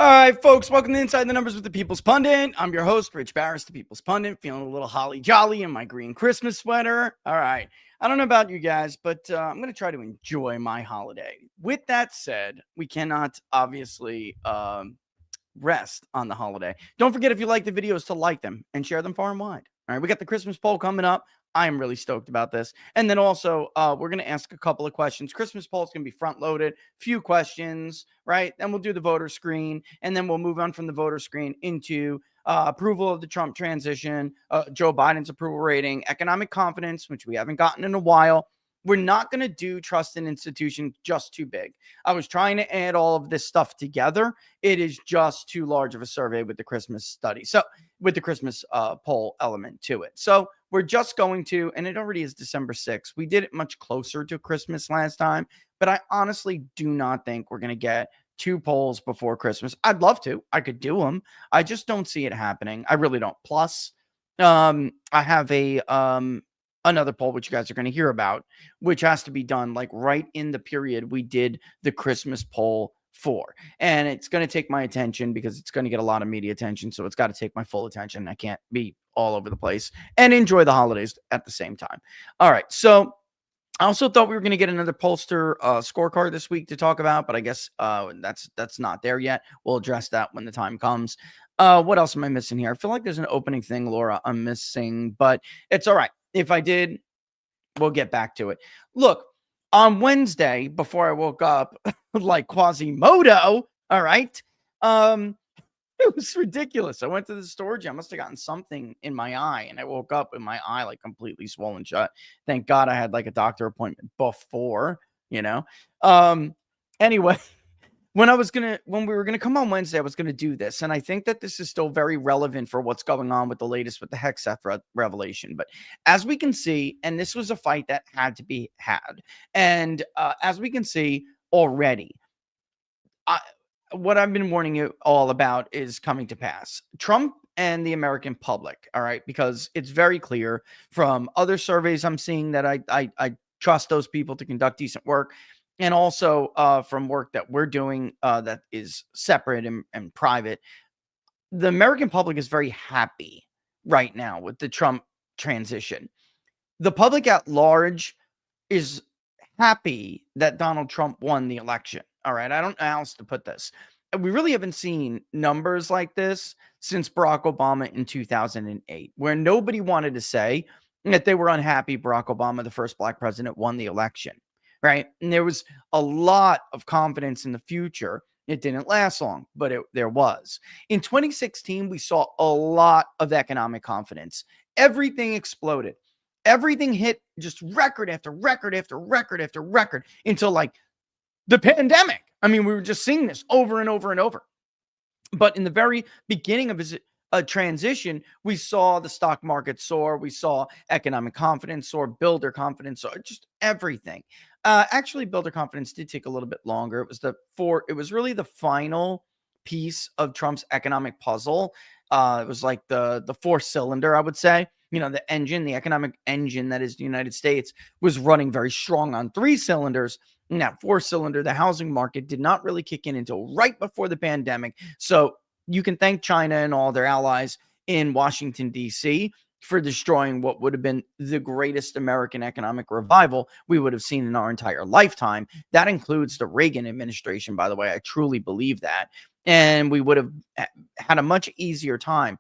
All right, folks, welcome to Inside the Numbers with the People's Pundit. I'm your host, Rich Barris, the People's Pundit, feeling a little holly jolly in my green Christmas sweater. All right, I don't know about you guys, but I'm going to try to enjoy my holiday. With that said, we cannot obviously rest on the holiday. Don't forget, if you like the videos, to like them and share them far and wide. All right, we got the Christmas poll coming up. I am really stoked about this. And then also, we're going to ask a couple of questions. Christmas poll is going to be front loaded, few questions, right? Then we'll do the voter screen, and then we'll move on from the voter screen into approval of the Trump transition, Joe Biden's approval rating, economic confidence, which we haven't gotten in a while. We're not going to do trust in institutions, just too big. I was trying to add all of this stuff together. It is just too large of a survey with the Christmas study. So with the Christmas poll element to it. So we're just going to, and it already is December 6th. We did it much closer to Christmas last time, but I honestly do not think we're going to get two polls before Christmas. I'd love to. I could do them. I just don't see it happening. I really don't. Plus, I have another poll, which you guys are going to hear about, which has to be done like right in the period we did the Christmas poll for. And it's going to take my attention because it's going to get a lot of media attention. So it's got to take my full attention. I can't be all over the place and enjoy the holidays at the same time. All right. So I also thought we were going to get another pollster scorecard this week to talk about, but I guess that's not there yet. We'll address that when the time comes. What else am I missing here? I feel like there's an opening thing, Laura, I'm missing, but it's all right. If I did, we'll get back to it. Look, on Wednesday, before I woke up, like Quasimodo, all right, it was ridiculous. I went to the storage. I must have gotten something in my eye, and I woke up with my eye like completely swollen shut. Thank God I had like a doctor appointment before, Anyway, when we were gonna come on Wednesday, I was gonna do this, and I think that this is still very relevant for what's going on with the latest with the Hegseth revelation. But as we can see, and this was a fight that had to be had, and as we can see already, what I've been warning you all about is coming to pass. Trump and the American public, all right, because it's very clear from other surveys I'm seeing that I trust those people to conduct decent work. And also from work that we're doing that is separate and private, the American public is very happy right now with the Trump transition. The public at large is happy that Donald Trump won the election. All right, I don't know how else to put this. We really haven't seen numbers like this since Barack Obama in 2008, where nobody wanted to say that they were unhappy Barack Obama, the first black president, won the election. Right. And there was a lot of confidence in the future. It didn't last long, but there was. In 2016, we saw a lot of economic confidence. Everything exploded. Everything hit just record after record after record after record until like the pandemic. I mean, we were just seeing this over and over and over. But in the very beginning of his transition, we saw the stock market soar. We saw economic confidence soar, builder confidence soar, just everything. Actually, builder confidence did take a little bit longer. It was really the final piece of Trump's economic puzzle. It was like the fourth cylinder, I would say. The engine, the economic engine that is the United States, was running very strong on three cylinders. And that fourth cylinder, the housing market, did not really kick in until right before the pandemic. So you can thank China and all their allies in Washington, D.C., for destroying what would have been the greatest American economic revival we would have seen in our entire lifetime. That includes the Reagan administration, by the way. I truly believe that. And we would have had a much easier time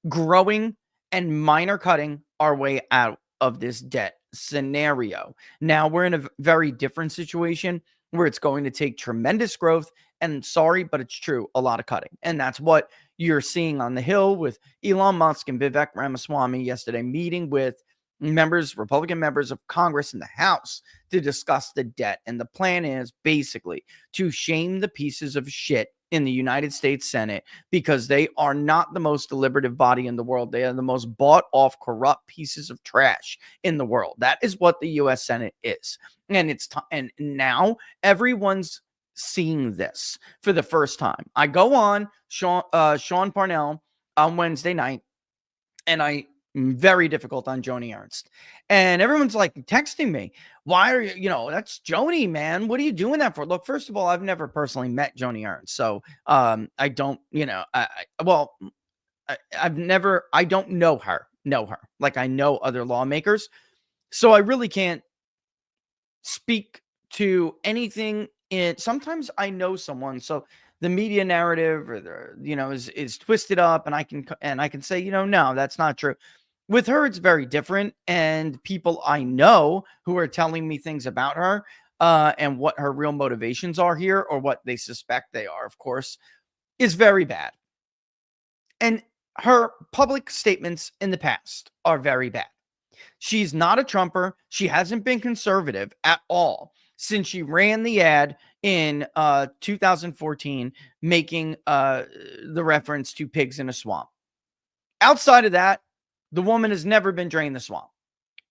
growing and minor cutting our way out of this debt scenario. Now we're in a very different situation where it's going to take tremendous growth and, sorry, but it's true, a lot of cutting. And that's what you're seeing on the Hill with Elon Musk and Vivek Ramaswamy yesterday meeting with Republican members of Congress in the House to discuss the debt. And the plan is basically to shame the pieces of shit in the United States Senate because they are not the most deliberative body in the world. They are the most bought off, corrupt pieces of trash in the world. That is what the U.S. Senate is. And and now everyone's seeing this for the first time. I go on Sean Parnell on Wednesday night, and I very difficult on Joni Ernst. And everyone's like texting me, why are you, that's Joni, man. What are you doing that for? Look, first of all, I've never personally met Joni Ernst. So I don't, well, I don't know her. Like I know other lawmakers. So I really can't speak to anything sometimes I know someone, so the media narrative or is twisted up, and I can say, no, that's not true. With her, it's very different, and people I know who are telling me things about her, and what her real motivations are here, or what they suspect they are, of course, is very bad. And her public statements in the past are very bad. She's not a Trumper. She hasn't been conservative at all since she ran the ad in 2014, making the reference to pigs in a swamp. Outside of that, the woman has never been drained the swamp.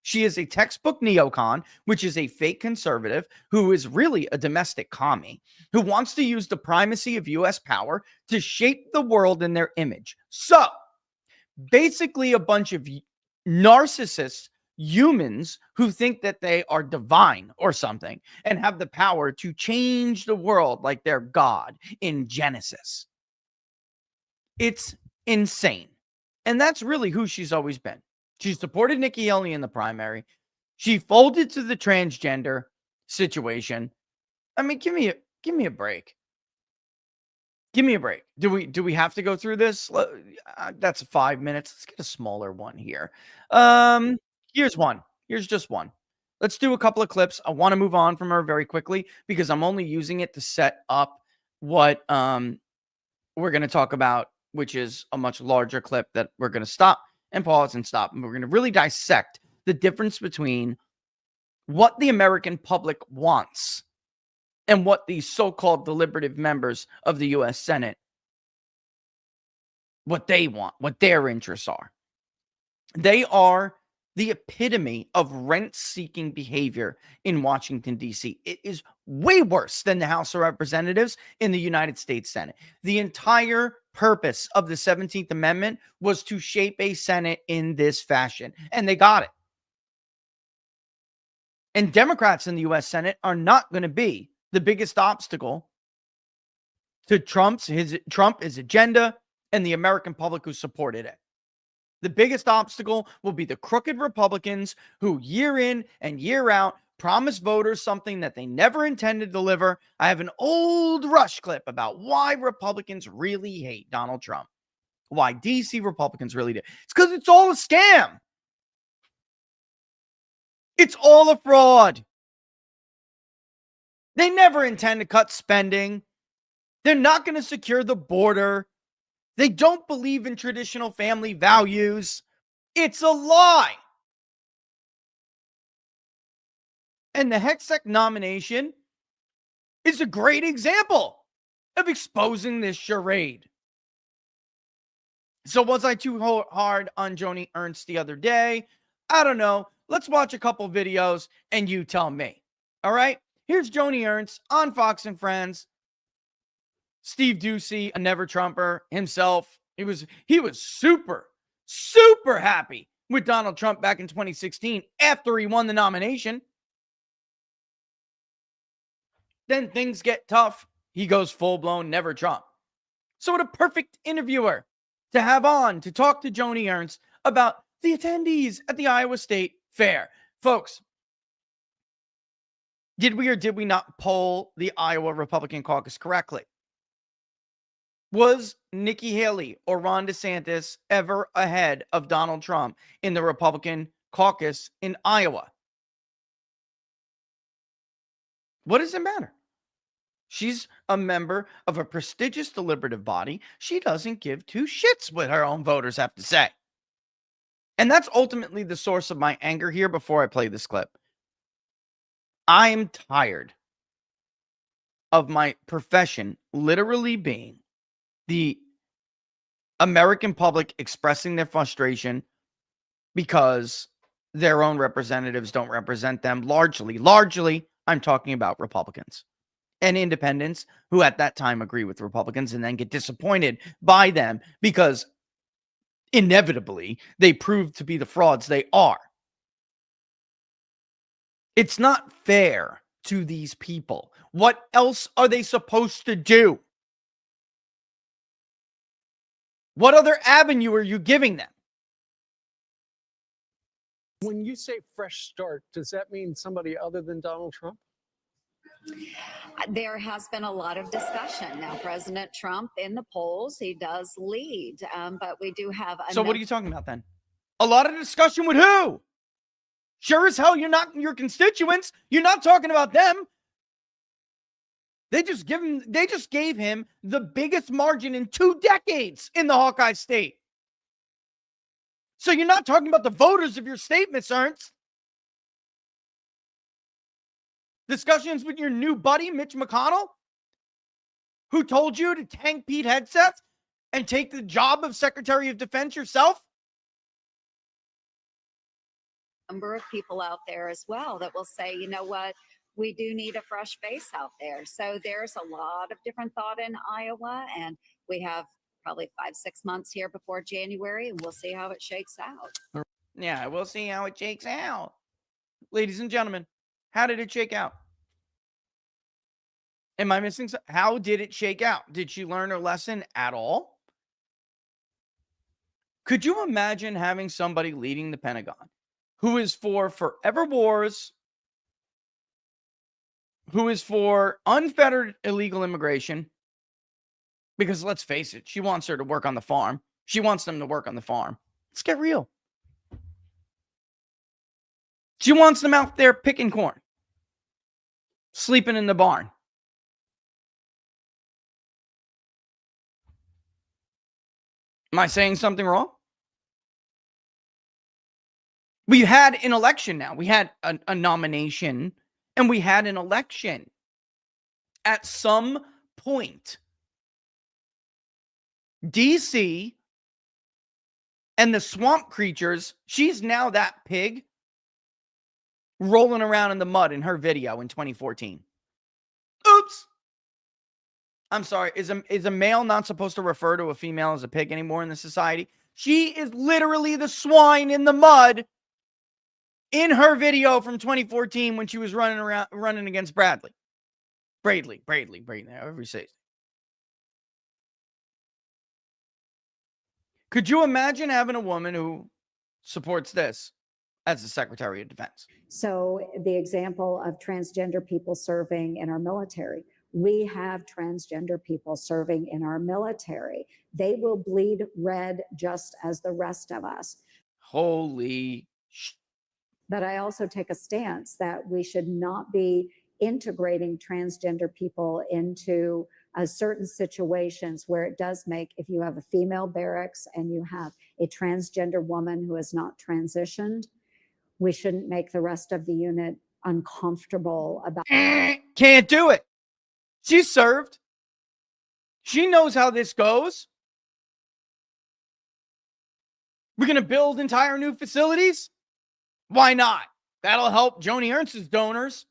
She is a textbook neocon, which is a fake conservative who is really a domestic commie, who wants to use the primacy of U.S. power to shape the world in their image. So, basically a bunch of narcissists, humans who think that they are divine or something and have the power to change the world like they're God in Genesis. It's insane. And that's really who she's always been. She supported Nikki Haley in the primary. She folded to the transgender situation. I mean, give me a break. Give me a break. Do we have to go through this? That's 5 minutes. Let's get a smaller one here. Here's one. Here's just one. Let's do a couple of clips. I want to move on from her very quickly because I'm only using it to set up what we're going to talk about, which is a much larger clip that we're going to stop and pause and stop. And we're going to really dissect the difference between what the American public wants and what these so-called deliberative members of the U.S. Senate, what they want, what their interests are. They are the epitome of rent-seeking behavior in Washington, D.C. It is way worse than the House of Representatives in the United States Senate. The entire purpose of the 17th Amendment was to shape a Senate in this fashion, and they got it. And Democrats in the U.S. Senate are not going to be the biggest obstacle to Trump, his agenda, and the American public who supported it. The biggest obstacle will be the crooked Republicans who year in and year out promise voters something that they never intended to deliver. I have an old Rush clip about why Republicans really hate Donald Trump. Why DC Republicans really do. It's because it's all a scam. It's all a fraud. They never intend to cut spending. They're not going to secure the border. They don't believe in traditional family values. It's a lie. And the Hegseth nomination is a great example of exposing this charade. So was I too hard on Joni Ernst the other day? I don't know. Let's watch a couple videos and you tell me. All right? Here's Joni Ernst on Fox and Friends. Steve Ducey, a never Trumper himself. He was super, super happy with Donald Trump back in 2016 after he won the nomination. Then things get tough. He goes full-blown never Trump. So what a perfect interviewer to have on to talk to Joni Ernst about the attendees at the Iowa State Fair. Folks, did we or did we not poll the Iowa Republican caucus correctly? Was Nikki Haley or Ron DeSantis ever ahead of Donald Trump in the Republican caucus in Iowa? What does it matter? She's a member of a prestigious deliberative body. She doesn't give two shits what her own voters have to say. And that's ultimately the source of my anger here before I play this clip. I'm tired of my profession literally being the American public expressing their frustration because their own representatives don't represent them. Largely, I'm talking about Republicans and independents who at that time agree with Republicans and then get disappointed by them because inevitably they prove to be the frauds they are. It's not fair to these people. What else are they supposed to do? What other avenue are you giving them? When you say fresh start, does that mean somebody other than Donald Trump? There has been a lot of discussion. Now, President Trump in the polls, he does lead, but we do have. So what are you talking about then? A lot of discussion with who? Sure as hell, you're not your constituents. You're not talking about them. They just gave him the biggest margin in 2 decades in the Hawkeye state. So you're not talking about the voters of your state, Miss Ernst. Discussions with your new buddy, Mitch McConnell, who told you to tank Pete Hegseth and take the job of Secretary of Defense yourself? Number of people out there as well that will say, you know what, we do need a fresh face out there. So there's a lot of different thought in Iowa, and we have probably 5-6 months here before January, and we'll see how it shakes out. Yeah, we'll see how it shakes out. Ladies and gentlemen, how did it shake out? Am I missing something? How did it shake out? Did she learn her lesson at all? Could you imagine having somebody leading the Pentagon who is for forever wars, who is for unfettered illegal immigration? Because let's face it, she wants her to work on the farm. She wants them to work on the farm. Let's get real. She wants them out there picking corn, sleeping in the barn. Am I saying something wrong? We had an election now. We had a nomination and we had an election. At some point, DC and the swamp creatures, she's now that pig rolling around in the mud in her video in 2014. Oops. I'm sorry. Is a male not supposed to refer to a female as a pig anymore in this society? She is literally the swine in the mud in her video from 2014 when she was running against Bradley. Bradley, however you say it. Could you imagine having a woman who supports this as the Secretary of Defense? So the example of transgender people serving in our military, we have transgender people serving in our military. They will bleed red just as the rest of us. Holy sh! But I also take a stance that we should not be integrating transgender people into certain situations where it does make, if you have a female barracks and you have a transgender woman who has not transitioned, we shouldn't make the rest of the unit uncomfortable about. Can't do it. She served. She knows how this goes. We're going to build entire new facilities. Why not? That'll help Joni Ernst's donors.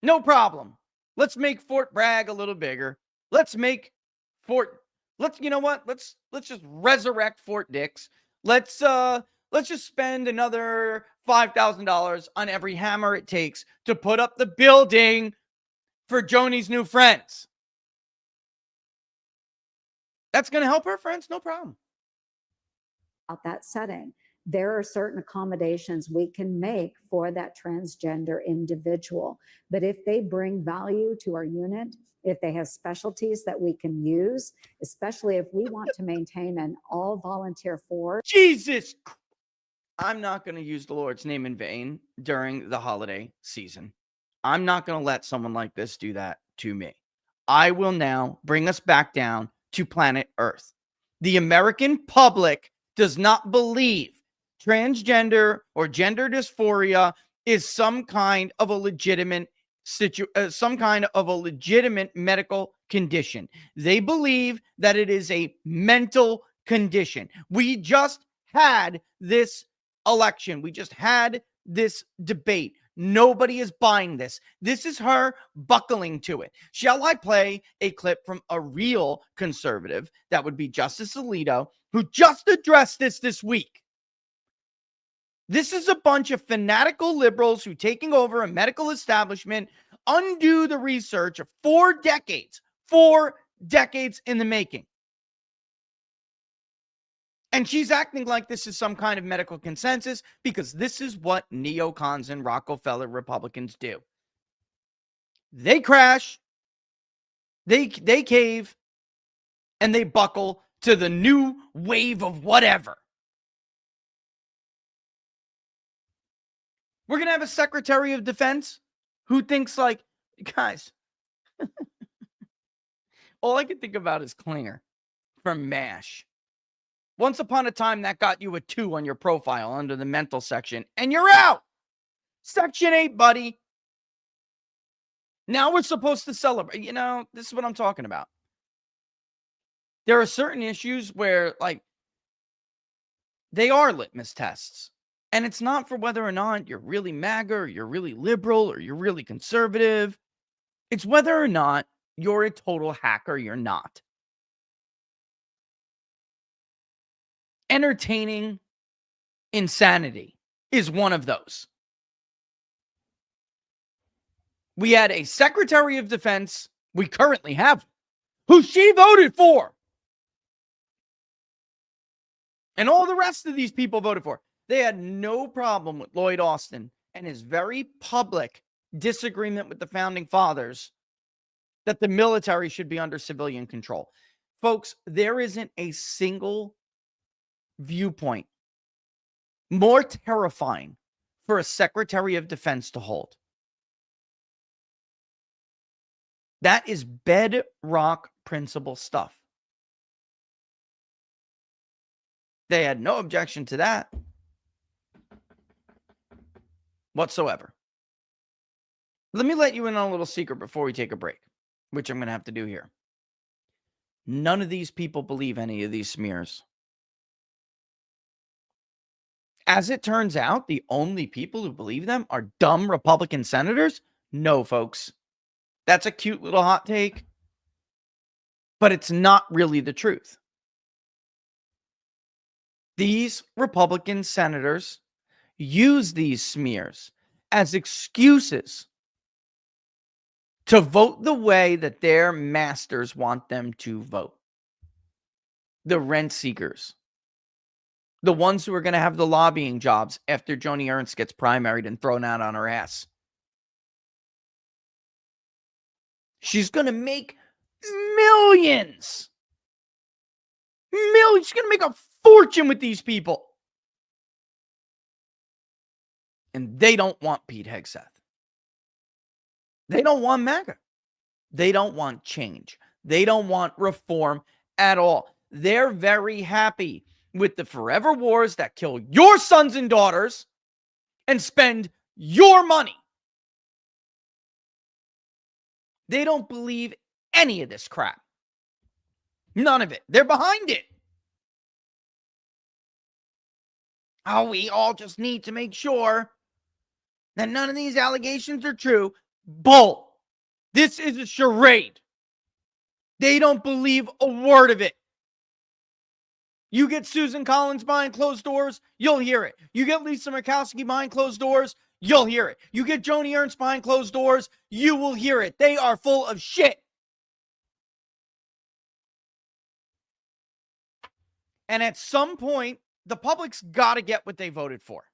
No problem. Let's make Fort Bragg a little bigger. You know what? Let's just resurrect Fort Dix. Let's just spend another $5,000 on every hammer it takes to put up the building for Joni's new friends. That's going to help her friends, no problem. That setting, there are certain accommodations we can make for that transgender individual. But if they bring value to our unit, if they have specialties that we can use, especially if we want to maintain an all volunteer force. Jesus, I'm not going to use the Lord's name in vain during the holiday season. I'm not going to let someone like this do that to me. I will now bring us back down to planet Earth. The American public does not believe transgender or gender dysphoria is some kind of a legitimate medical condition. They believe that it is a mental condition. We just had this election. We just had this debate. Nobody is buying this. This is her buckling to it. Shall I play a clip from a real conservative? That would be Justice Alito, who just addressed this week. This is a bunch of fanatical liberals who taking over a medical establishment, undo the research of 4 decades in the making. And she's acting like this is some kind of medical consensus because this is what neocons and Rockefeller Republicans do. They crash, they cave, and they buckle to the new wave of whatever. We're going to have a Secretary of Defense who thinks like, guys, all I can think about is Klinger from MASH. Once upon a time, that got you a 2 on your profile under the mental section, and you're out. Section 8, buddy. Now we're supposed to celebrate. You know, this is what I'm talking about. There are certain issues where, like, they are litmus tests. And it's not for whether or not you're really MAGA or you're really liberal or you're really conservative. It's whether or not you're a total hacker or you're not. Entertaining insanity is one of those. We had a Secretary of Defense, we currently have, who she voted for. And all the rest of these people voted for. They had no problem with Lloyd Austin and his very public disagreement with the founding fathers that the military should be under civilian control. Folks, there isn't a single viewpoint more terrifying for a Secretary of Defense to hold. That is bedrock principle stuff. They had no objection to that whatsoever. Let me let you in on a little secret before we take a break, which I'm going to have to do here. None of these people believe any of these smears. As it turns out, the only people who believe them are dumb Republican senators? No, folks. That's a cute little hot take, but it's not really the truth. These Republican senators use these smears as excuses to vote the way that their masters want them to vote. The rent seekers. The ones who are going to have the lobbying jobs after Joni Ernst gets primaried and thrown out on her ass. She's going to make millions. Millions. She's going to make a fortune with these people. And they don't want Pete Hegseth. They don't want MAGA. They don't want change. They don't want reform at all. They're very happy with the forever wars that kill your sons and daughters and spend your money. They don't believe any of this crap. None of it. They're behind it. Oh, we all just need to make sure that none of these allegations are true. Bull. This is a charade. They don't believe a word of it. You get Susan Collins behind closed doors, you'll hear it. You get Lisa Murkowski behind closed doors, you'll hear it. You get Joni Ernst behind closed doors, you will hear it. They are full of shit. And at some point, the public's got to get what they voted for.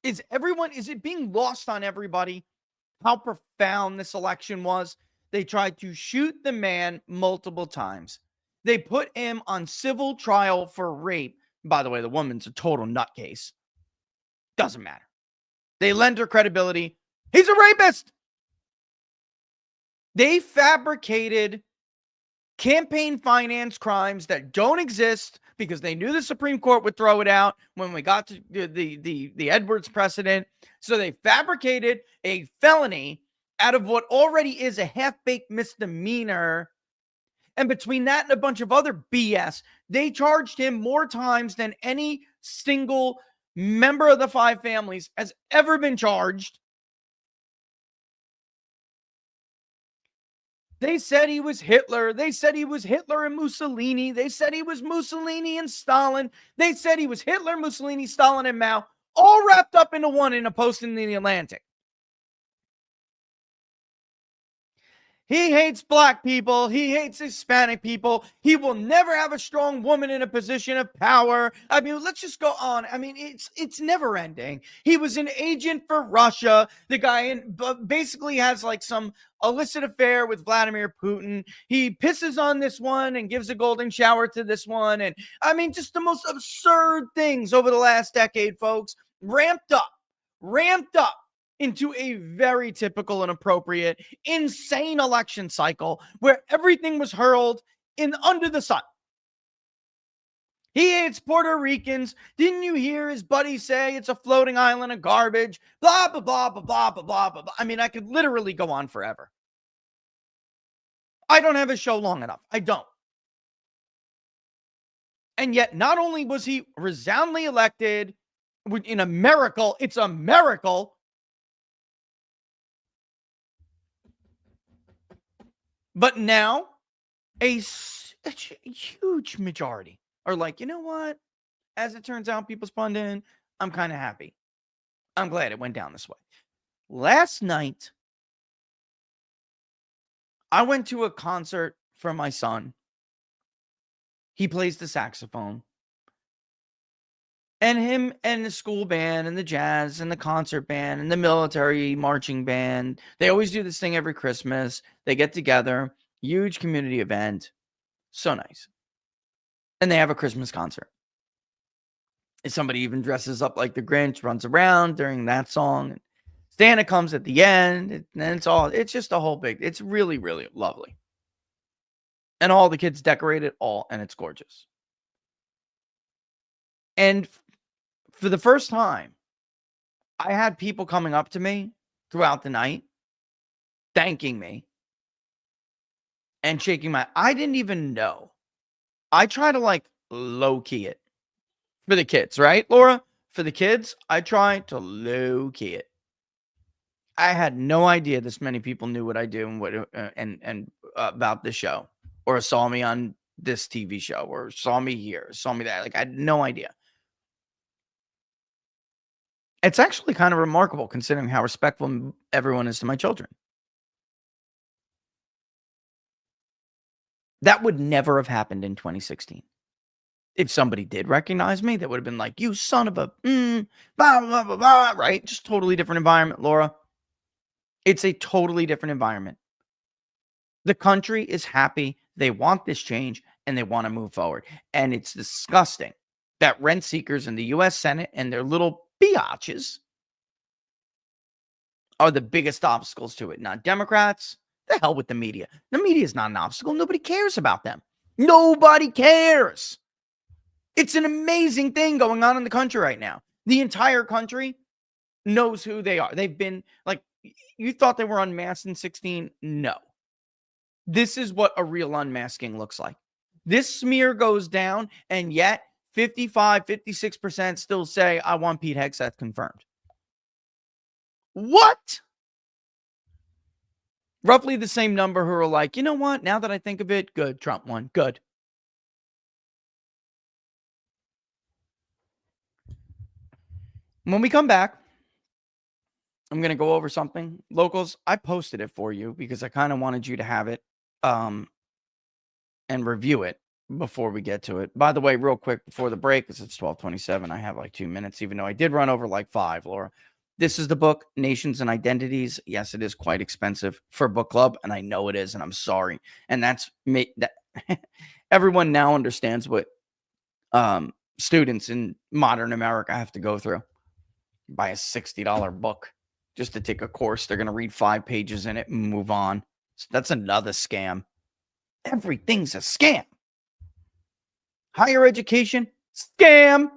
Is it being lost on everybody how profound this election was? They tried to shoot the man multiple times. They put him on civil trial for rape. By the way, the woman's a total nutcase. Doesn't matter. They lend her credibility. He's a rapist. They fabricated campaign finance crimes that don't exist because they knew the Supreme Court would throw it out when we got to the Edwards precedent. So they fabricated a felony out of what already is a half-baked misdemeanor. And between that and a bunch of other BS, they charged him more times than any single member of the five families has ever been charged. They said he was Hitler. They said he was Hitler and Mussolini. They said he was Mussolini and Stalin. They said he was Hitler, Mussolini, Stalin, and Mao, all wrapped up into one in a post in the Atlantic. He hates black people. He hates Hispanic people. He will never have a strong woman in a position of power. I mean, let's just go on. I mean, it's never ending. He was an agent for Russia. The guy basically has like some illicit affair with Vladimir Putin. He pisses on this one and gives a golden shower to this one. And I mean, just the most absurd things over the last decade, folks, ramped up into a very typical and appropriate, insane election cycle where everything was hurled in under the sun. He hates Puerto Ricans. Didn't you hear his buddy say it's a floating island of garbage? Blah, blah, blah, blah, blah, blah, blah, blah. I mean, I could literally go on forever. I don't have a show long enough. I don't. And yet, not only was he resoundingly elected in a miracle, it's a miracle. But now, a huge majority are like, you know what? As it turns out, people's pundit, I'm kind of happy. I'm glad it went down this way. Last night, I went to a concert for my son. He plays the saxophone. And him and the school band and the jazz and the concert band and the military marching band, they always do this thing every Christmas. They get together, huge community event. So nice. And they have a Christmas concert. And somebody even dresses up like the Grinch, runs around during that song. Santa comes at the end. And it's just a whole big, it's really, really lovely. And all the kids decorate it all, and it's gorgeous. And for the first time, I had people coming up to me throughout the night, thanking me and shaking my, I didn't even know. I try to like low key it for the kids, right, Laura? For the kids, I try to low key it. I had no idea this many people knew what I do and what and about this show, or saw me on this TV show, or saw me here, saw me that. Like, I had no idea. It's actually kind of remarkable considering how respectful everyone is to my children. That would never have happened in 2016. If somebody did recognize me, that would have been like, you son of a, blah, blah, blah, blah, right? Just totally different environment, Laura. It's a totally different environment. The country is happy. They want this change and they want to move forward. And it's disgusting that rent seekers in the U.S. Senate and their little biatches are the biggest obstacles to it, not Democrats. The hell with the media. The media is not an obstacle. Nobody cares about them. Nobody cares. It's an amazing thing going on in the country right now. The entire country knows who they are. They've been like, you thought they were unmasked in 16? No. This is what a real unmasking looks like. This smear goes down, and yet 55, 56% still say, I want Pete Hegseth confirmed. What? Roughly the same number who are like, you know what? Now that I think of it, good. Trump won. Good. When we come back, I'm going to go over something. Locals, I posted it for you because I kind of wanted you to have it and review it before we get to it. By the way, real quick before the break, because it's 12:27, I have like 2 minutes, even though I did run over like 5, Laura. This is the book, Nations and Identities. Yes, it is quite expensive for a book club, and I know it is, and I'm sorry. And that's me. That everyone now understands what students in modern America have to go through. Buy a $60 book just to take a course. They're going to read 5 pages in it and move on. So that's another scam. Everything's a scam. Higher education, scam.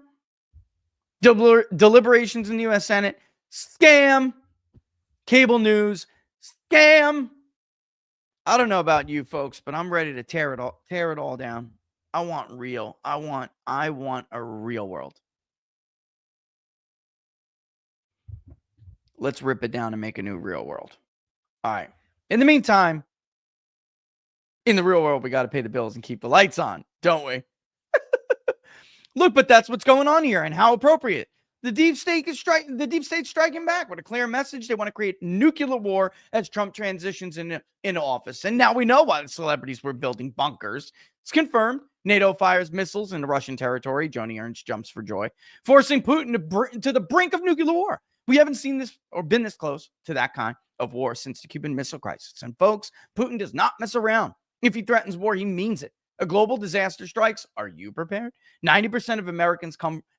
Deliberations in the U.S. Senate, scam. Cable news, scam. I don't know about you folks, but I'm ready to tear it all down. I want real. I want a real world. let's rip it down and make a new real world. All right. In the meantime, in the real world, we got to pay the bills and keep the lights on, don't we? Look, but that's what's going on here, and how appropriate. The deep state is striking back with a clear message. They want to create nuclear war as Trump transitions into office. And now we know why the celebrities were building bunkers. It's confirmed. NATO fires missiles into Russian territory. Joni Ernst jumps for joy, forcing Putin to the brink of nuclear war. We haven't seen this or been this close to that kind of war since the Cuban Missile Crisis. And folks, Putin does not mess around. If he threatens war, he means it. A global disaster strikes. Are you prepared? 90% of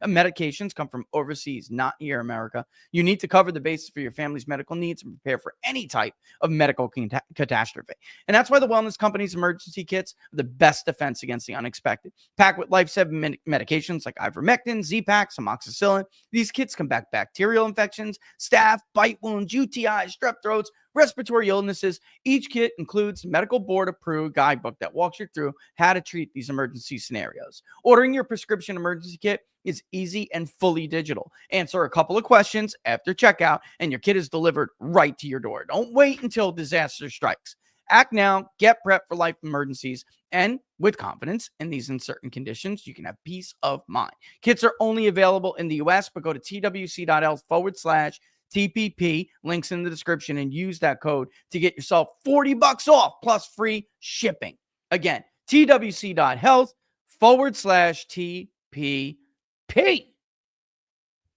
medications come from overseas, not here, America. You need to cover the basis for your family's medical needs and prepare for any type of medical catastrophe. And that's why the wellness company's emergency kits are the best defense against the unexpected. Packed with life-saving medications like ivermectin, Z-Pak, amoxicillin. These kits combat bacterial infections, staph, bite wounds, UTIs, strep throats, respiratory illnesses. Each kit includes a medical board-approved guidebook that walks you through how to treat these emergency scenarios. Ordering your prescription emergency kit is easy and fully digital. Answer a couple of questions after checkout, and your kit is delivered right to your door. Don't wait until disaster strikes. Act now, get prepped for life emergencies, and with confidence in these uncertain conditions, you can have peace of mind. Kits are only available in the US, but go to twc.health/TPP, links in the description, and use that code to get yourself $40 off plus free shipping. Again, twc.health/TPP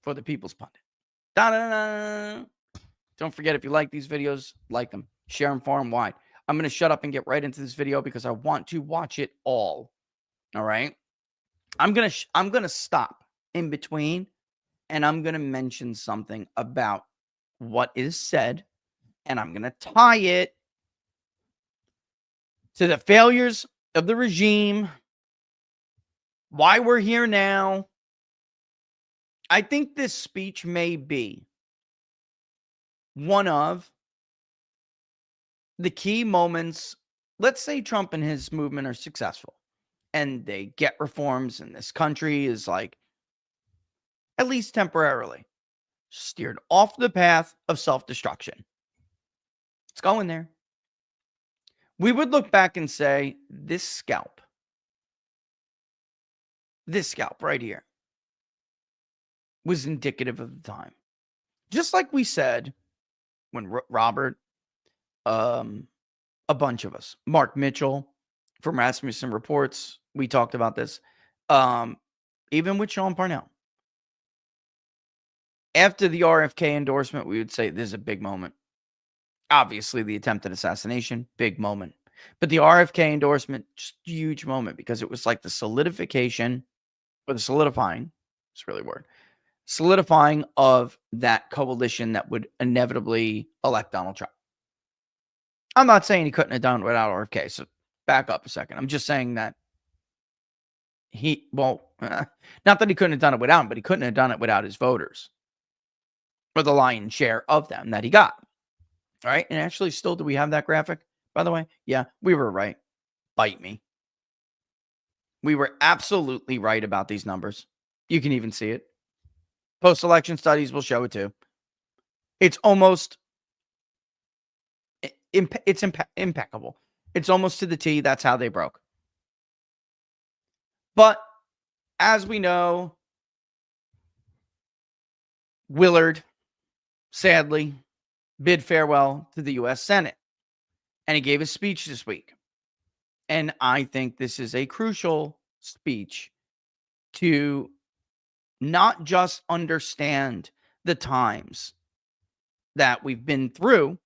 for the People's Pundit. Da-da-da. Don't forget, if you like these videos, like them, share them far and wide. I'm going to shut up and get right into this video because I want to watch it all. All right. I'm going to stop in between, and I'm going to mention something about what is said, and I'm going to tie it to the failures of the regime, why we're here now. I think this speech may be one of the key moments. Let's say Trump and his movement are successful and they get reforms, and this country is, like, at least temporarily steered off the path of self-destruction. It's going there. We would look back and say, this scalp right here was indicative of the time. Just like we said when Robert, a bunch of us, Mark Mitchell from Rasmussen Reports, we talked about this, even with Sean Parnell. After the RFK endorsement, we would say this is a big moment. Obviously, the attempted assassination, big moment. But the RFK endorsement, just huge moment, because it was like the solidification, or the solidifying, it's really a word, solidifying of that coalition that would inevitably elect Donald Trump. I'm not saying he couldn't have done it without RFK, so back up a second. I'm just saying that not that he couldn't have done it without him, but he couldn't have done it without his voters, or the lion's share of them that he got. All right. And actually, still, do we have that graphic, by the way? Yeah, we were right. Bite me. We were absolutely right about these numbers. You can even see it. Post-election studies will show it too. It's almost, it's impeccable. It's almost to the T. That's how they broke. But as we know, Willard, sadly, bid farewell to the U.S. Senate. And he gave a speech this week. And I think this is a crucial speech to not just understand the times that we've been through,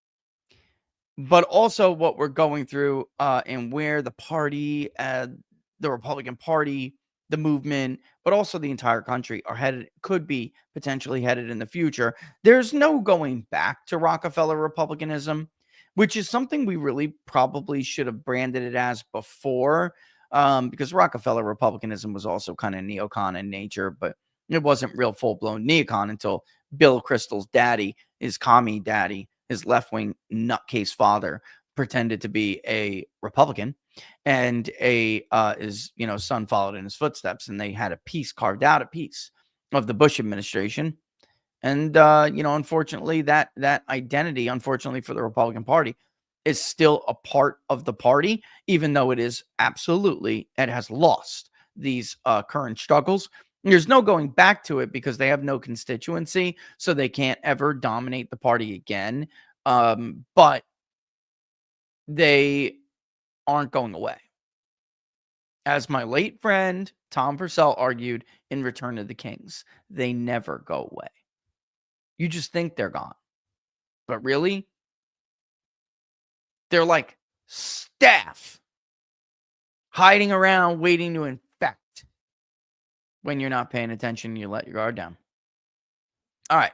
but also what we're going through, and where the party, the Republican Party, the movement, but also the entire country are headed, could be potentially headed in the future. There's no going back to Rockefeller Republicanism, which is something we really probably should have branded it as before, because Rockefeller Republicanism was also kind of neocon in nature, but it wasn't real full-blown neocon until Bill Kristol's daddy, his commie daddy, his left-wing nutcase father, pretended to be a Republican, and his son followed in his footsteps, and they had a piece carved out, a piece of the Bush administration, And, unfortunately, that identity, unfortunately for the Republican Party, is still a part of the party, even though it has lost these current struggles. There's no going back to it because they have no constituency, so they can't ever dominate the party again. But they aren't going away. As my late friend Tom Purcell argued in Return of the Kings, they never go away. You just think they're gone. But really, they're like staph hiding around waiting to infect. When you're not paying attention, you let your guard down. All right.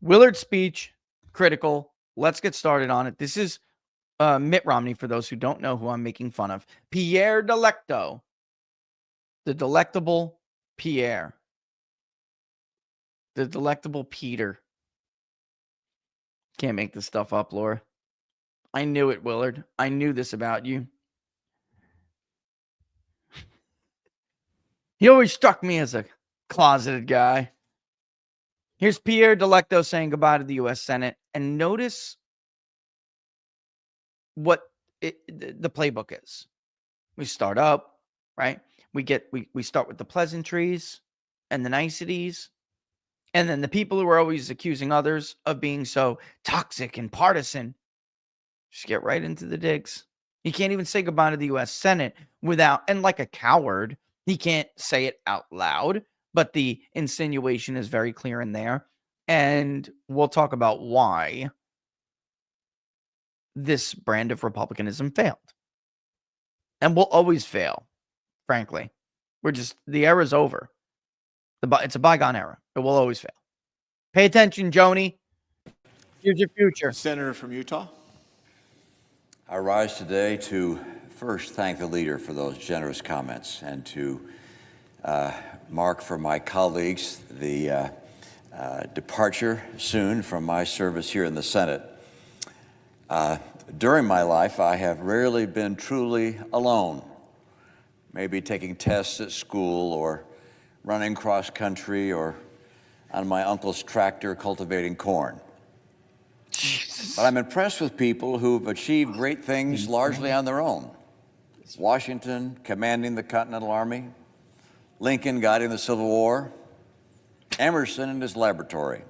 Willard's speech, critical. Let's get started on it. This is Mitt Romney, for those who don't know who I'm making fun of. Pierre Delecto. The delectable Pierre. The delectable Peter. Can't make this stuff up, Laura. I knew it, Willard. I knew this about you. He always struck me as a closeted guy. Here's Pierre Delecto saying goodbye to the U.S. Senate. And notice what the playbook is. We start up, right? We start with the pleasantries and the niceties. And then the people who are always accusing others of being so toxic and partisan just get right into the digs. He can't even say goodbye to the U.S. Senate without, and like a coward, he can't say it out loud, but the insinuation is very clear in there. And we'll talk about why this brand of republicanism failed. And will always fail, frankly. The era's over. It's a bygone era. It will always fail. Pay attention, Joni. Here's your future. Senator from Utah. I rise today to first thank the leader for those generous comments and to mark for my colleagues the departure soon from my service here in the Senate. During my life, I have rarely been truly alone, maybe taking tests at school or running cross country or on my uncle's tractor cultivating corn. Jesus. But I'm impressed with people who've achieved great things largely on their own. Washington commanding the Continental Army, Lincoln guiding the Civil War, Emerson in his laboratory,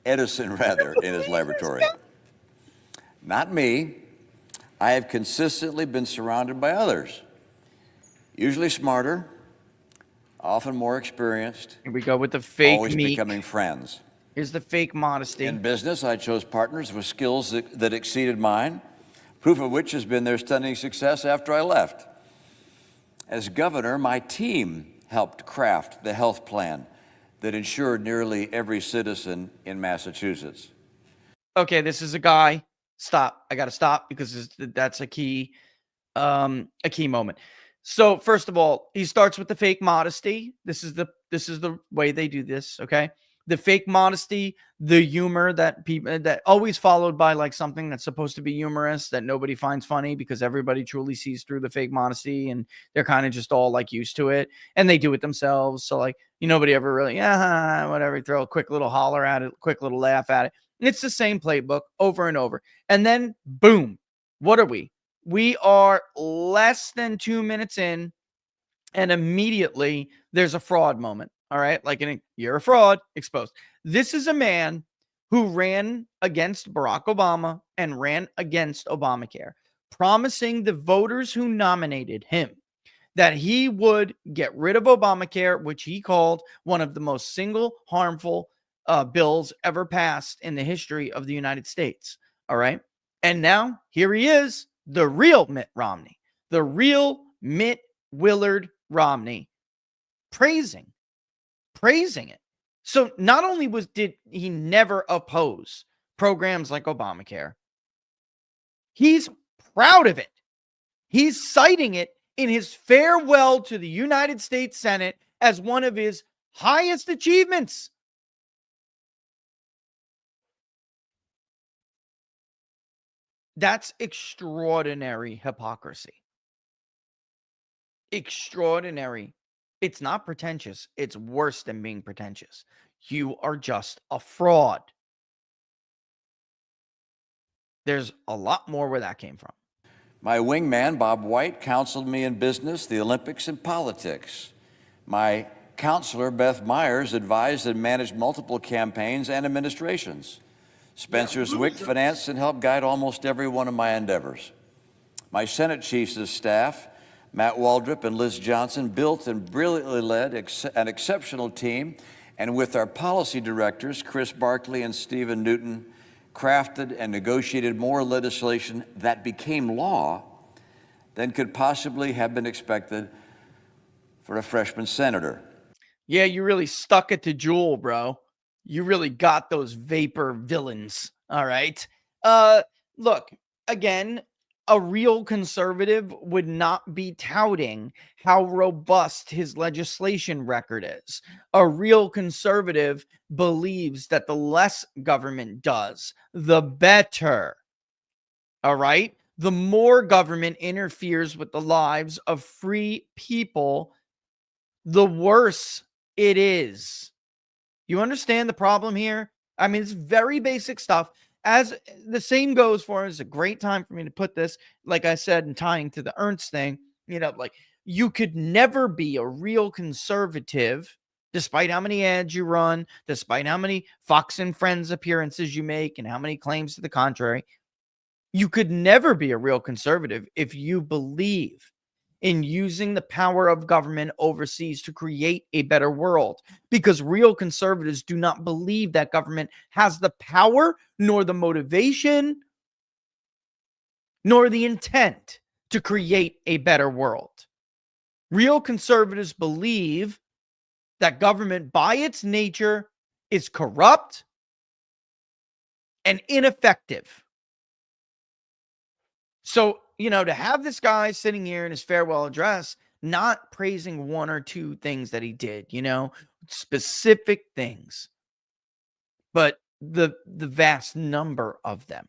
Edison rather in his laboratory. Not me. I have consistently been surrounded by others, usually smarter, often more experienced. Here we go with the fake always meek. becoming friends. Here's the fake modesty. In business, I chose partners with skills that exceeded mine, proof of which has been their stunning success after I left. As governor, my team helped craft the health plan that insured nearly every citizen in Massachusetts. Okay, this is a guy. Stop. I got to stop because that's a key moment. So first of all, he starts with the fake modesty. This is the way they do this. Okay, the fake modesty, the humor that people that always followed by like something that's supposed to be humorous that nobody finds funny because everybody truly sees through the fake modesty and they're kind of just all like used to it and they do it themselves. So like nobody ever really whatever, throw a quick little holler at it, quick little laugh at it. It's the same playbook over and over. And then boom, what are we? We are less than 2 minutes in, and immediately there's a fraud moment. All right. Like, you're a fraud, exposed. This is a man who ran against Barack Obama and ran against Obamacare, promising the voters who nominated him that he would get rid of Obamacare, which he called one of the most single harmful bills ever passed in the history of the United States. All right. And now here he is, the real Mitt Romney, the real Mitt Willard Romney, praising it. So not only did he never oppose programs like Obamacare, he's proud of it. He's citing it in his farewell to the United States Senate as one of his highest achievements. That's extraordinary hypocrisy. Extraordinary It's not pretentious. It's worse than being pretentious. You are just a fraud. There's a lot more where that came from. My wingman, Bob White, counseled me in business, the Olympics, and politics. My counselor, Beth Myers, advised and managed multiple campaigns and administrations. Spencer Zwick financed and helped guide almost every one of my endeavors. My Senate chiefs of staff, Matt Waldrop and Liz Johnson, built and brilliantly led an exceptional team, and with our policy directors, Chris Barkley and Stephen Newton, crafted and negotiated more legislation that became law than could possibly have been expected for a freshman senator. Yeah, you really stuck it to Jewel, bro. You really got those vapor villains. All right. Look, again, a real conservative would not be touting how robust his legislation record is. A real conservative believes that the less government does, the better. All right? The more government interferes with the lives of free people, the worse it is. You understand the problem here? I mean, it's very basic stuff. As the same goes for, it's a great time for me to put this, like I said, and tying to the Ernst thing, like you could never be a real conservative, despite how many ads you run, despite how many Fox and Friends appearances you make, and how many claims to the contrary. You could never be a real conservative if you believe in using the power of government overseas to create a better world, because real conservatives do not believe that government has the power, nor the motivation, nor the intent to create a better world. Real conservatives believe that government by its nature is corrupt and ineffective. So, to have this guy sitting here in his farewell address, not praising one or two things that he did, specific things, but the vast number of them.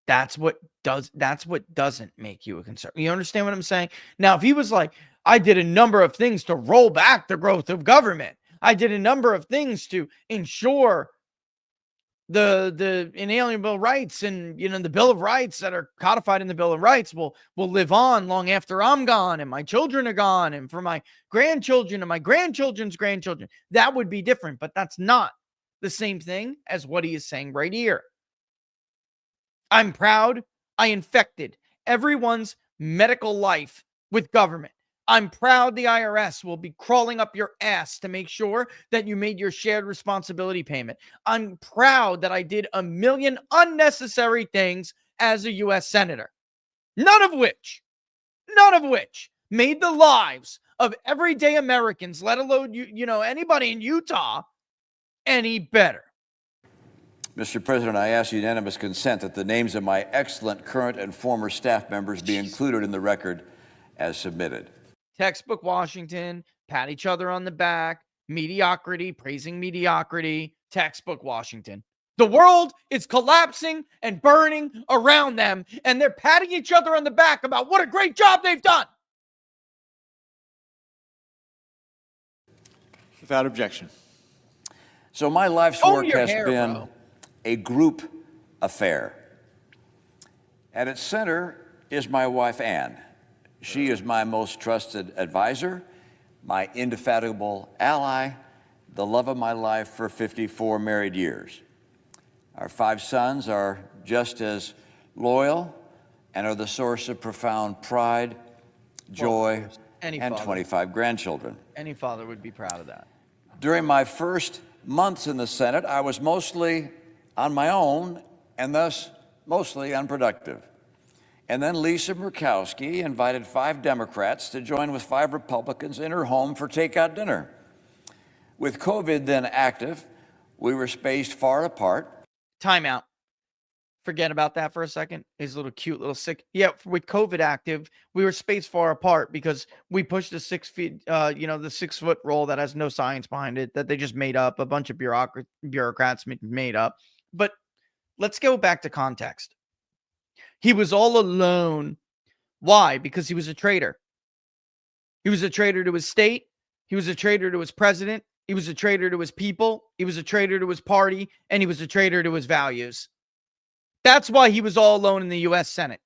That's what doesn't make you a conservative. You understand what I'm saying? Now, if he was like, I did a number of things to roll back the growth of government, I did a number of things to ensure the inalienable rights and the Bill of Rights that are codified in the Bill of Rights will live on long after I'm gone and my children are gone, and for my grandchildren and my grandchildren's grandchildren, that would be different. But that's not the same thing as what he is saying right here. I'm proud I infected everyone's medical life with government. I'm proud the IRS will be crawling up your ass to make sure that you made your shared responsibility payment. I'm proud that I did a million unnecessary things as a U.S. Senator, none of which made the lives of everyday Americans, let alone anybody in Utah, any better. Mr. President, I ask unanimous consent that the names of my excellent current and former staff members be included in the record as submitted. Textbook Washington, pat each other on the back, mediocrity, praising mediocrity, textbook Washington. The world is collapsing and burning around them, and they're patting each other on the back about what a great job they've done. Without objection. So my life's work has been a group affair. At its center is my wife, Ann. She is my most trusted advisor, my indefatigable ally, the love of my life for 54 married years. Our 5 sons are just as loyal and are the source of profound pride, joy, and 25 grandchildren. Any father would be proud of that. During my first months in the Senate, I was mostly on my own and thus mostly unproductive. And then Lisa Murkowski invited 5 Democrats to join with 5 Republicans in her home for takeout dinner. With COVID then active, we were spaced far apart. Time out. Forget about that for a second. His little cute little sick. Yeah, with COVID active, we were spaced far apart because we pushed the 6 feet, the 6-foot rule that has no science behind it, that they just made up, a bunch of bureaucrats made up. But let's go back to context. He was all alone. Why? Because he was a traitor. He was a traitor to his state. He was a traitor to his president. He was a traitor to his people. He was a traitor to his party. And he was a traitor to his values. That's why he was all alone in the U.S. Senate.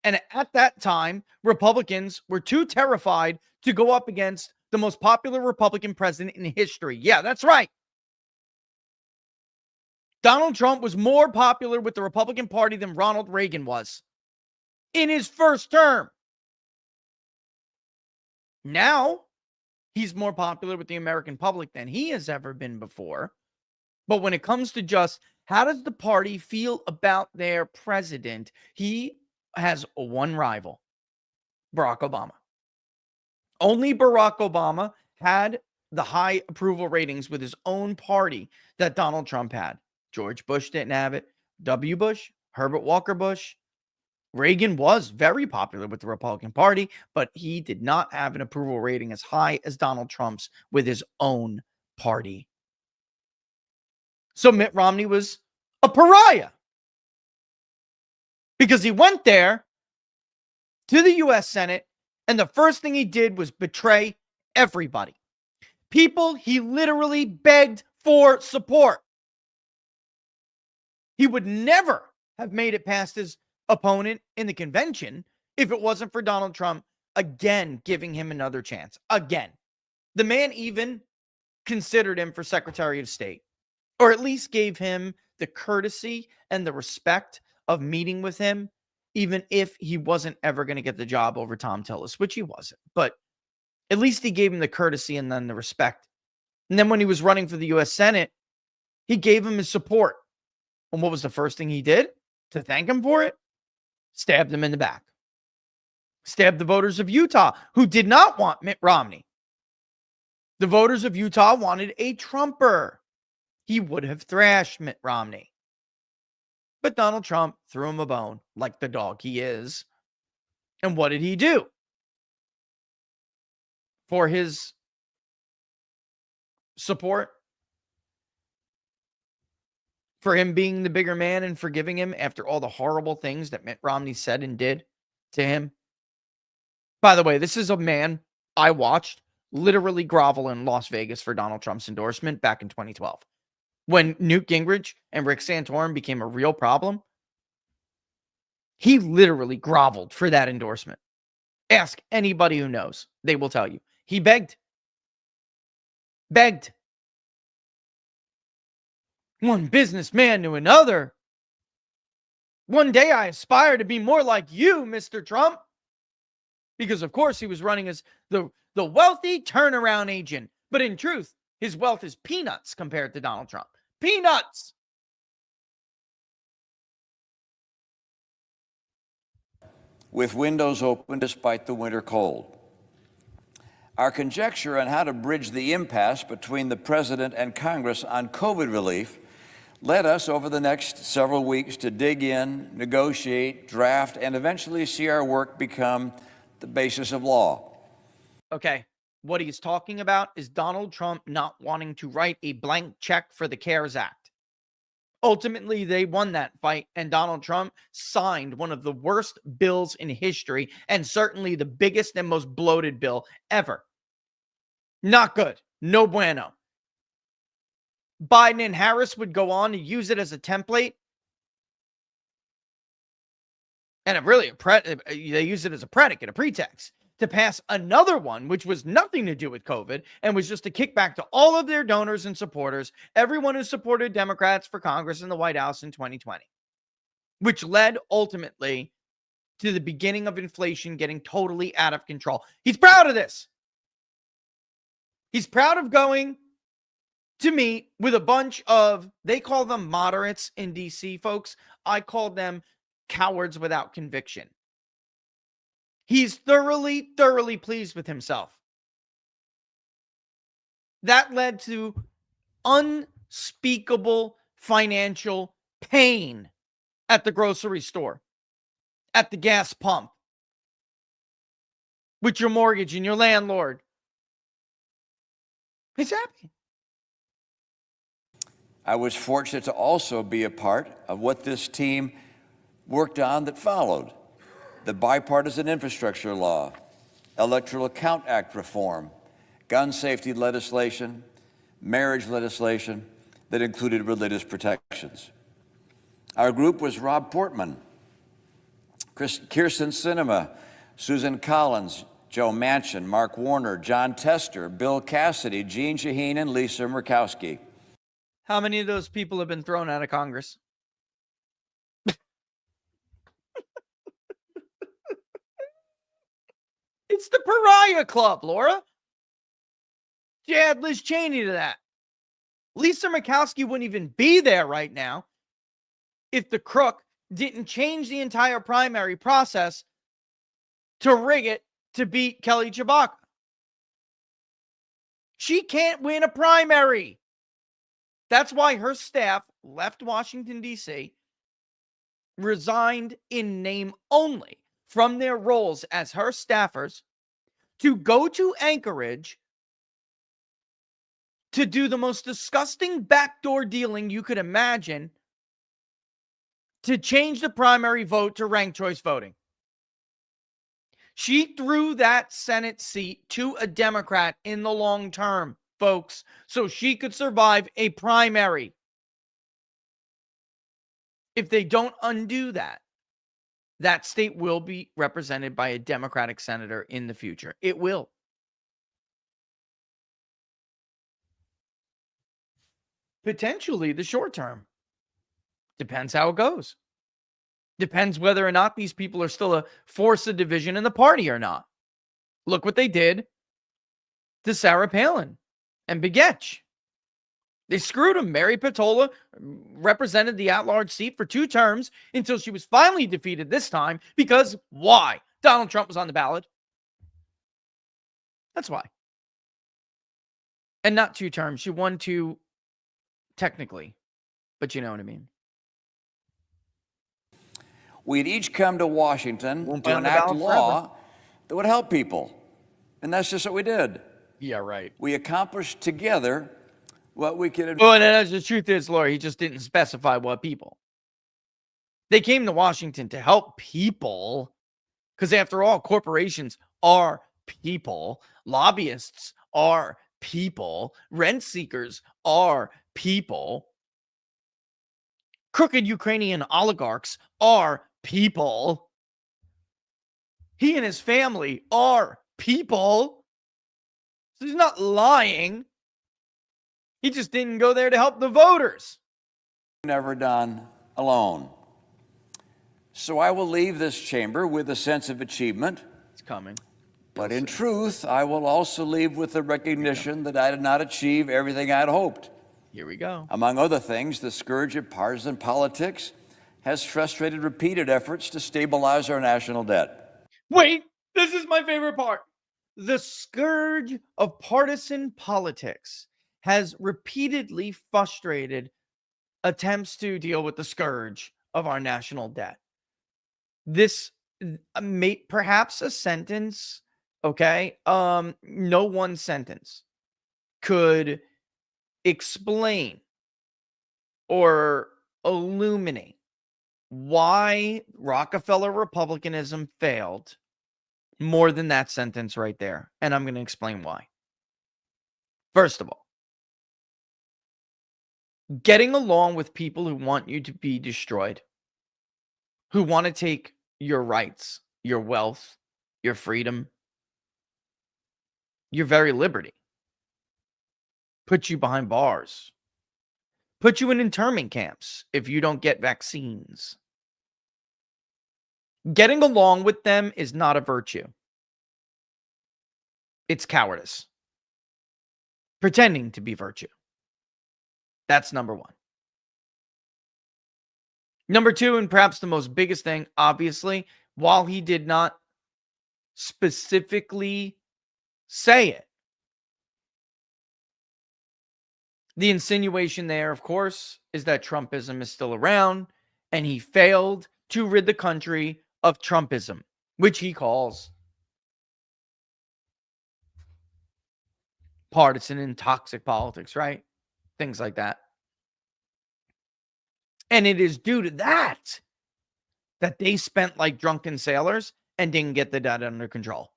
And at that time, Republicans were too terrified to go up against the most popular Republican president in history. Yeah, that's right. Donald Trump was more popular with the Republican Party than Ronald Reagan was in his first term. Now, he's more popular with the American public than he has ever been before. But when it comes to just how does the party feel about their president, he has one rival, Barack Obama. Only Barack Obama had the high approval ratings with his own party that Donald Trump had. George Bush didn't have it. W. Bush, Herbert Walker Bush. Reagan was very popular with the Republican Party, but he did not have an approval rating as high as Donald Trump's with his own party. So Mitt Romney was a pariah because he went there to the U.S. Senate, and the first thing he did was betray everybody. People he literally begged for support. He would never have made it past his opponent in the convention if it wasn't for Donald Trump again giving him another chance. Again. The man even considered him for Secretary of State, or at least gave him the courtesy and the respect of meeting with him, even if he wasn't ever going to get the job over Tom Tillis, which he wasn't. But at least he gave him the courtesy and then the respect. And then when he was running for the U.S. Senate, he gave him his support. And what was the first thing he did to thank him for it? Stabbed him in the back. Stabbed the voters of Utah who did not want Mitt Romney. The voters of Utah wanted a Trumper. He would have thrashed Mitt Romney. But Donald Trump threw him a bone like the dog he is. And what did he do? For his support? For him being the bigger man and forgiving him after all the horrible things that Mitt Romney said and did to him. By the way, this is a man I watched literally grovel in Las Vegas for Donald Trump's endorsement back in 2012. When Newt Gingrich and Rick Santorum became a real problem, he literally groveled for that endorsement. Ask anybody who knows. They will tell you. He begged. Begged. One businessman to another. One day I aspire to be more like you, Mr. Trump. Because, of course, he was running as the wealthy turnaround agent. But in truth, his wealth is peanuts compared to Donald Trump. Peanuts! With windows open despite the winter cold. Our conjecture on how to bridge the impasse between the president and Congress on COVID relief led us over the next several weeks to dig in, negotiate, draft, and eventually see our work become the basis of law. Okay, what he's talking about is Donald Trump not wanting to write a blank check for the CARES Act. Ultimately, they won that fight, and Donald Trump signed one of the worst bills in history, and certainly the biggest and most bloated bill ever. Not good. No bueno. Biden and Harris would go on to use it as a template. And they use it as a predicate, a pretext, to pass another one, which was nothing to do with COVID and was just a kickback to all of their donors and supporters, everyone who supported Democrats for Congress and the White House in 2020, which led ultimately to the beginning of inflation getting totally out of control. He's proud of this. He's proud of going to meet with a bunch of, they call them moderates in DC, folks. I call them cowards without conviction. He's thoroughly, thoroughly pleased with himself. That led to unspeakable financial pain at the grocery store, at the gas pump, with your mortgage and your landlord. He's happy. I was fortunate to also be a part of what this team worked on that followed. The bipartisan infrastructure law, Electoral Count Act reform, gun safety legislation, marriage legislation that included religious protections. Our group was Rob Portman, Kirsten Sinema, Susan Collins, Joe Manchin, Mark Warner, John Tester, Bill Cassidy, Jean Shaheen, and Lisa Murkowski. How many of those people have been thrown out of Congress? It's the Pariah Club, Laura. You add Liz Cheney to that. Lisa Murkowski wouldn't even be there right now if the crook didn't change the entire primary process to rig it to beat Kelly Tshibaka. She can't win a primary. That's why her staff left Washington, D.C., resigned in name only from their roles as her staffers to go to Anchorage to do the most disgusting backdoor dealing you could imagine to change the primary vote to ranked choice voting. She threw that Senate seat to a Democrat in the long term, folks, so she could survive a primary. If they don't undo that, that state will be represented by a Democratic senator in the future. It will. Potentially the short term. Depends how it goes. Depends whether or not these people are still a force of division in the party or not. Look what they did to Sarah Palin and Begich. They screwed him. Mary Patola represented the at-large seat for 2 terms until she was finally defeated this time because why? Donald Trump was on the ballot. That's why. And not 2 terms. She won 2 technically, but you know what I mean. We'd each come to Washington to enact law that would help people. And that's just what we did. Yeah, right. We accomplished together what we could. Well, and the truth is, Laura, he just didn't specify what people. They came to Washington to help people because, after all, corporations are people. Lobbyists are people. Rent seekers are people. Crooked Ukrainian oligarchs are people. He and his family are people. So he's not lying. He just didn't go there to help the voters. Never done alone. So I will leave this chamber with a sense of achievement. It's coming. But in truth, I will also leave with the recognition that I did not achieve everything I had hoped. Here we go. Among other things, the scourge of partisan politics has frustrated repeated efforts to stabilize our national debt. Wait, this is my favorite part. The scourge of partisan politics has repeatedly frustrated attempts to deal with the scourge of our national debt. This may perhaps a sentence, okay? No one sentence could explain or illuminate why Rockefeller Republicanism failed more than that sentence right there. And I'm going to explain why. First of all, getting along with people who want you to be destroyed, who want to take your rights, your wealth, your freedom, your very liberty, put you behind bars, put you in internment camps if you don't get vaccines. Getting along with them is not a virtue. It's cowardice. Pretending to be virtue. That's number one. Number two, and perhaps the most biggest thing, obviously, while he did not specifically say it, the insinuation there, of course, is that Trumpism is still around, and he failed to rid the country of Trumpism, which he calls partisan and toxic politics, right? Things like that. And it is due to that that they spent like drunken sailors and didn't get the debt under control.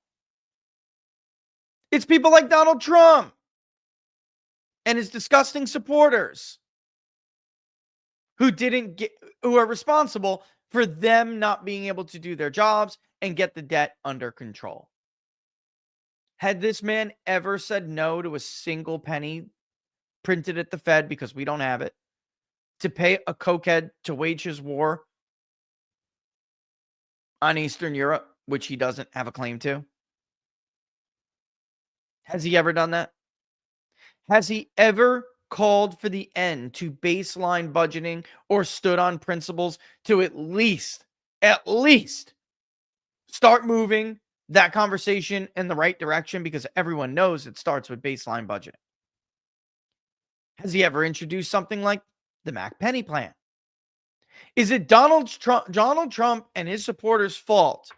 It's people like Donald Trump and his disgusting supporters who are responsible for them not being able to do their jobs and get the debt under control. Had this man ever said no to a single penny printed at the Fed, because we don't have it, to pay a cokehead to wage his war on Eastern Europe, which he doesn't have a claim to? Has he ever done that? Has he ever called for the end to baseline budgeting or stood on principles to at least start moving that conversation in the right direction? Because everyone knows it starts with baseline budgeting. Has he ever introduced something like the Mac Penny plan? Is it Donald Trump and his supporters' fault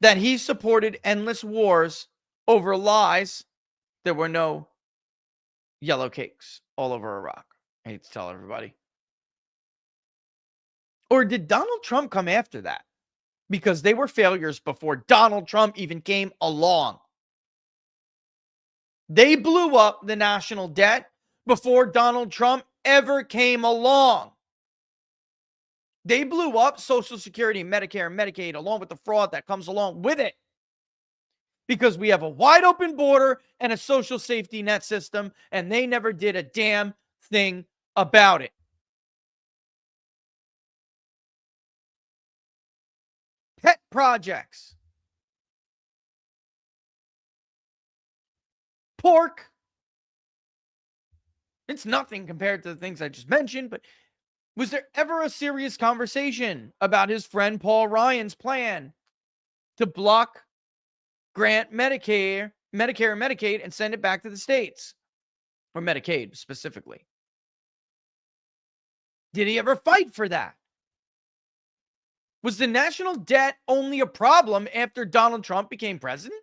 that he supported endless wars over lies? There were no yellow cakes all over Iraq. I hate to tell everybody. Or did Donald Trump come after that? Because they were failures before Donald Trump even came along. They blew up the national debt before Donald Trump ever came along. They blew up Social Security, Medicare, and Medicaid, along with the fraud that comes along with it. Because we have a wide open border and a social safety net system, and they never did a damn thing about it. Pet projects. Pork. It's nothing compared to the things I just mentioned, but was there ever a serious conversation about his friend Paul Ryan's plan to grant Medicare and Medicaid and send it back to the states? Or Medicaid specifically. Did he ever fight for that? Was the national debt only a problem after Donald Trump became president?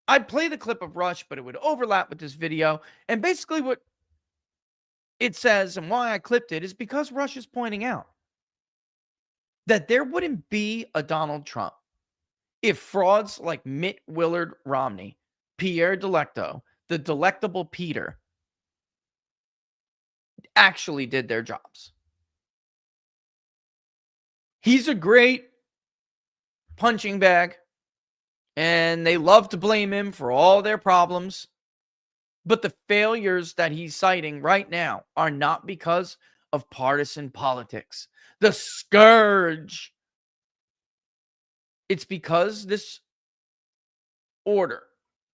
I'd play the clip of Rush, but it would overlap with this video. And basically what it says and why I clipped it is because Rush is pointing out that there wouldn't be a Donald Trump if frauds like Mitt Romney, Pierre Delecto, the Delectable Peter, actually did their jobs. He's a great punching bag, and they love to blame him for all their problems. But the failures that he's citing right now are not because of partisan politics. The scourge. It's because this order,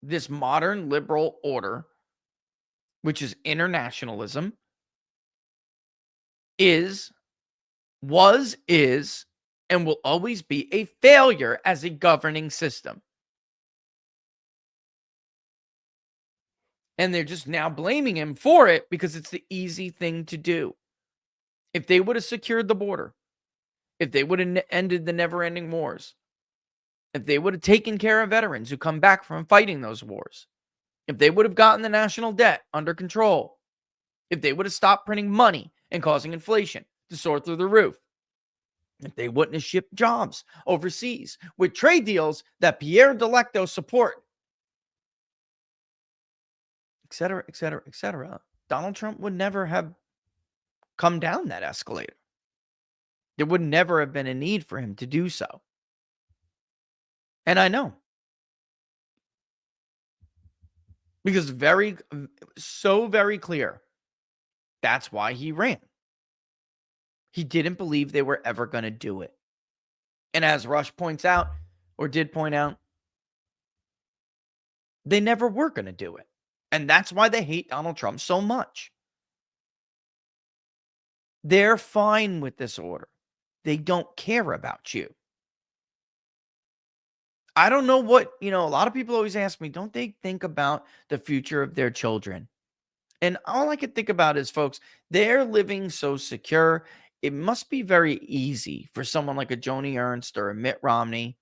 this modern liberal order, which is internationalism, was, and will always be a failure as a governing system. And they're just now blaming him for it because it's the easy thing to do. If they would have secured the border, if they would have ended the never-ending wars, if they would have taken care of veterans who come back from fighting those wars, if they would have gotten the national debt under control, if they would have stopped printing money and causing inflation to soar through the roof, if they wouldn't have shipped jobs overseas with trade deals that Pierre Delecto support, et cetera, et cetera, et cetera, Donald Trump would never have come down that escalator. There would never have been a need for him to do so. And I know. Because very clear. That's why he ran. He didn't believe they were ever going to do it. And as Rush points out, or did point out, they never were going to do it. And that's why they hate Donald Trump so much. They're fine with this order. They don't care about you. I don't know what, a lot of people always ask me, don't they think about the future of their children? And all I can think about is, folks, they're living so secure. It must be very easy for someone like a Joni Ernst or a Mitt Romney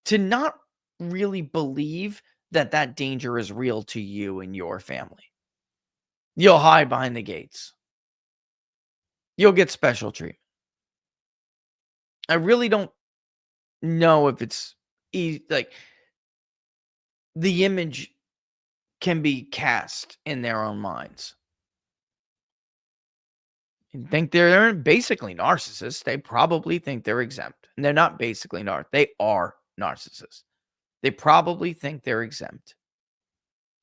to not really believe that that danger is real to you and your family. You'll hide behind the gates. You'll get special treatment. I really don't know if it's like the image can be cast in their own minds. You think they're basically narcissists. They probably think they're exempt. And they're not basically they are narcissists. They probably think they're exempt.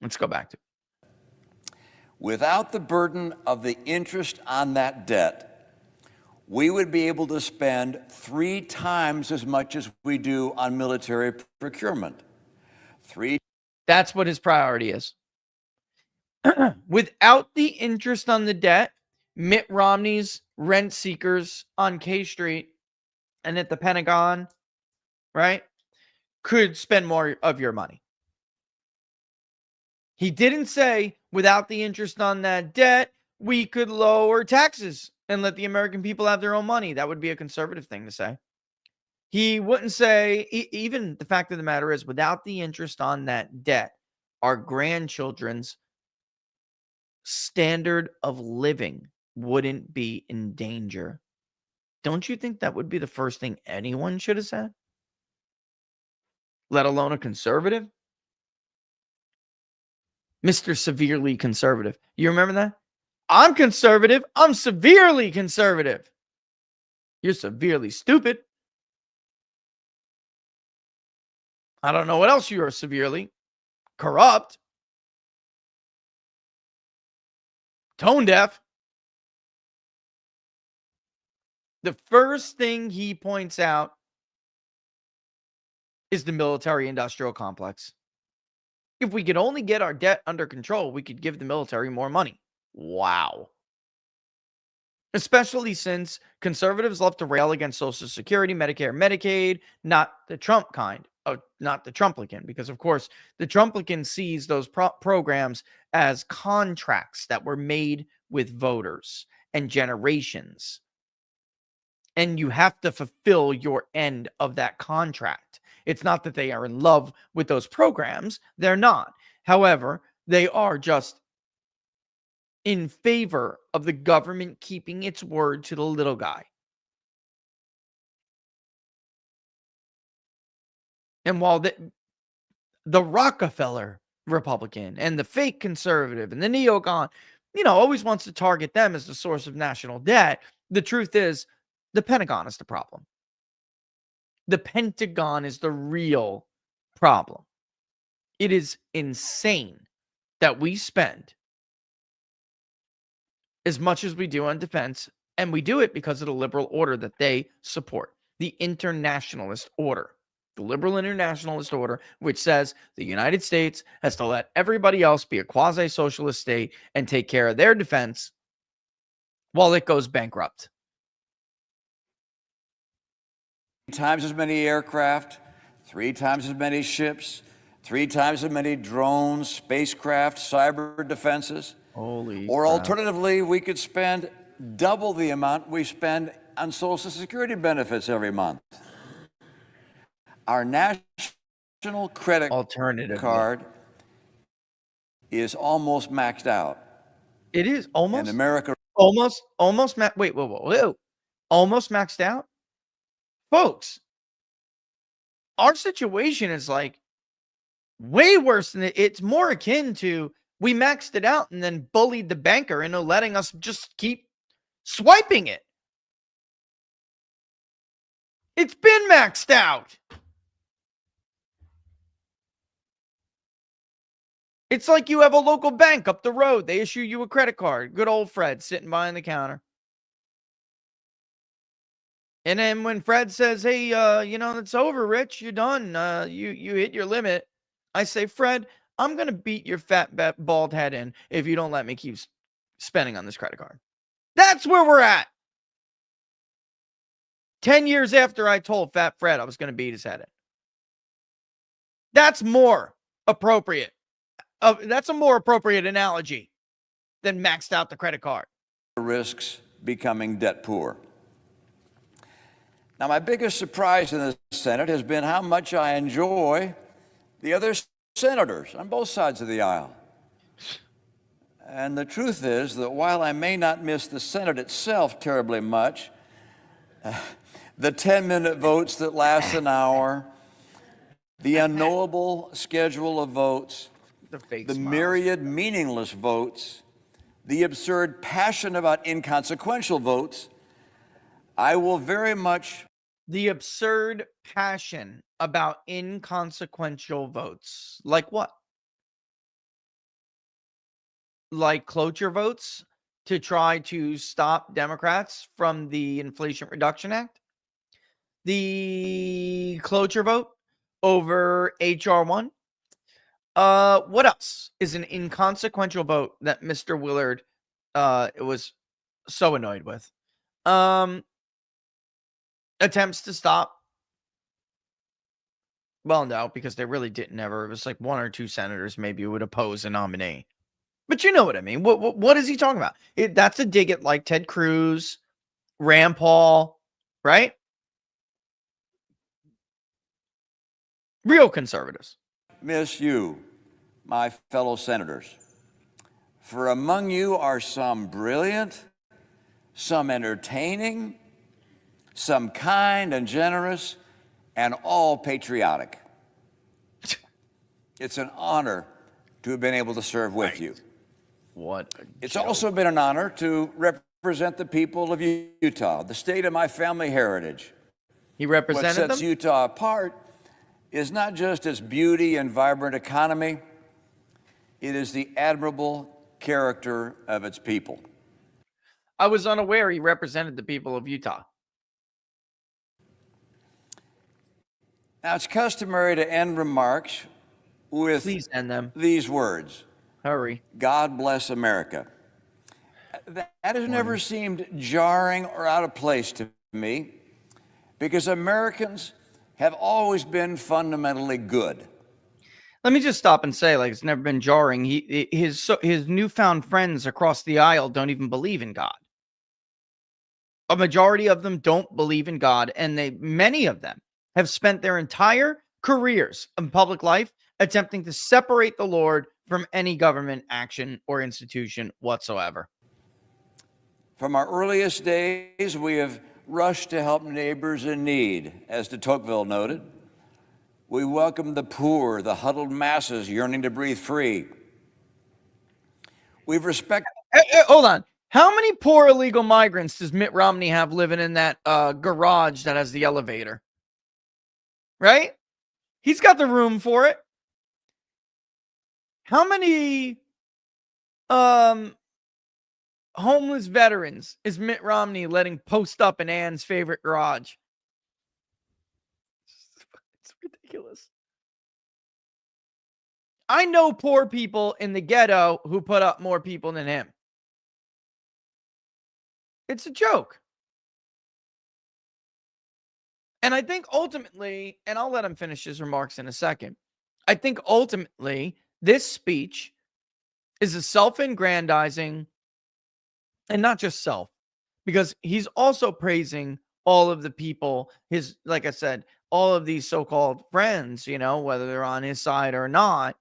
Let's go back to it. Without the burden of the interest on that debt, we would be able to spend 3 times as much as we do on military procurement. That's what his priority is. Without the interest on the debt, Mitt Romney's rent seekers on K Street and at the Pentagon, right, could spend more of your money. He didn't say without the interest on that debt, we could lower taxes and let the American people have their own money. That would be a conservative thing to say. He wouldn't say, even the fact of the matter is, without the interest on that debt, our grandchildren's standard of living wouldn't be in danger. Don't you think that would be the first thing anyone should have said? Let alone a conservative? Mr. Severely Conservative. You remember that? I'm conservative. I'm severely conservative. You're severely stupid. I don't know what else you are severely. Corrupt. Tone deaf. The first thing he points out is the military-industrial complex. If we could only get our debt under control, we could give the military more money. Wow. Especially since conservatives love to rail against Social Security, Medicare, Medicaid, not the Trump kind, not the Trumplican, because of course the Trumplican sees those programs as contracts that were made with voters and generations. And you have to fulfill your end of that contract. It's not that they are in love with those programs. They're not. However, they are just in favor of the government keeping its word to the little guy. And while the Rockefeller Republican and the fake conservative and the neocon, always wants to target them as the source of national debt, the truth is the Pentagon is the problem. The Pentagon is the real problem. It is insane that we spend as much as we do on defense, and we do it because of the liberal order that they support, the internationalist order, the liberal internationalist order, which says the United States has to let everybody else be a quasi-socialist state and take care of their defense while it goes bankrupt. 3 times as many aircraft, 3 times as many ships, 3 times as many drones, spacecraft, cyber defenses. Holy Or crap. alternatively, we could spend double the amount we spend on Social Security benefits every month. Our national credit card is almost maxed out. It is almost. In America, almost wait, whoa. Almost maxed out? Folks, our situation is like way worse than it. It's more akin to we maxed it out and then bullied the banker into letting us just keep swiping it. It's been maxed out. It's like you have a local bank up the road. They issue you a credit card. Good old Fred sitting behind the counter. And then when Fred says, hey, it's over, Rich. You're done. You hit your limit. I say, Fred, I'm going to beat your fat, bald head in if you don't let me keep spending on this credit card. That's where we're at. 10 years after I told Fat Fred I was going to beat his head in. That's more appropriate. That's a more appropriate analogy than maxed out the credit card. Risks becoming debt poor. Now, my biggest surprise in the Senate has been how much I enjoy the other senators on both sides of the aisle. And the truth is that while I may not miss the Senate itself terribly much, the 10-minute votes that last an hour, the unknowable schedule of votes, The fake the smiles. myriad meaningless votes, the absurd passion about inconsequential votes, I will very much The absurd passion about inconsequential votes. Like what? Like cloture votes to try to stop Democrats from the Inflation Reduction Act? The cloture vote over HR 1? What else is an inconsequential vote that Mr. Willard was so annoyed with? Attempts to stop. Well, no, because they really didn't ever. It was like one or two senators maybe would oppose a nominee. But you know what I mean. What is he talking about? That's a dig at like Ted Cruz, Rand Paul, right? Real conservatives. miss you, my fellow senators. For among you are some brilliant, some entertaining, some kind and generous, and all patriotic. It's an honor to have been able to serve with you. What? It's also been an honor to represent the people of Utah, the state of my family heritage. He What represented sets them. Utah apart is not just its beauty and vibrant economy, it is the admirable character of its people. I was unaware he represented the people of Utah. Now, it's customary to end remarks with Please end them. these words: Hurry. God bless America. That has never seemed jarring or out of place to me, because Americans have always been fundamentally good. Let me just stop and say, like, it's never been jarring. His newfound friends across the aisle don't even believe in God. A majority of them don't believe in God, and many of them have spent their entire careers in public life attempting to separate the Lord from any government action or institution whatsoever. From our earliest days, we have rushed to help neighbors in need, as de Tocqueville noted. We welcome the poor, the huddled masses yearning to breathe free. We've respected. Hold on. How many poor illegal migrants does Mitt Romney have living in that garage that has the elevator? Right? He's got the room for it. How many homeless veterans is Mitt Romney letting post up in Ann's favorite garage? It's ridiculous. I know poor people in the ghetto who put up more people than him. It's a joke. And I think ultimately, and I'll let him finish his remarks in a second, I think ultimately this speech is a self-aggrandizing, and not just self, because he's also praising all of the people, like I said, all of these so-called friends, whether they're on his side or not,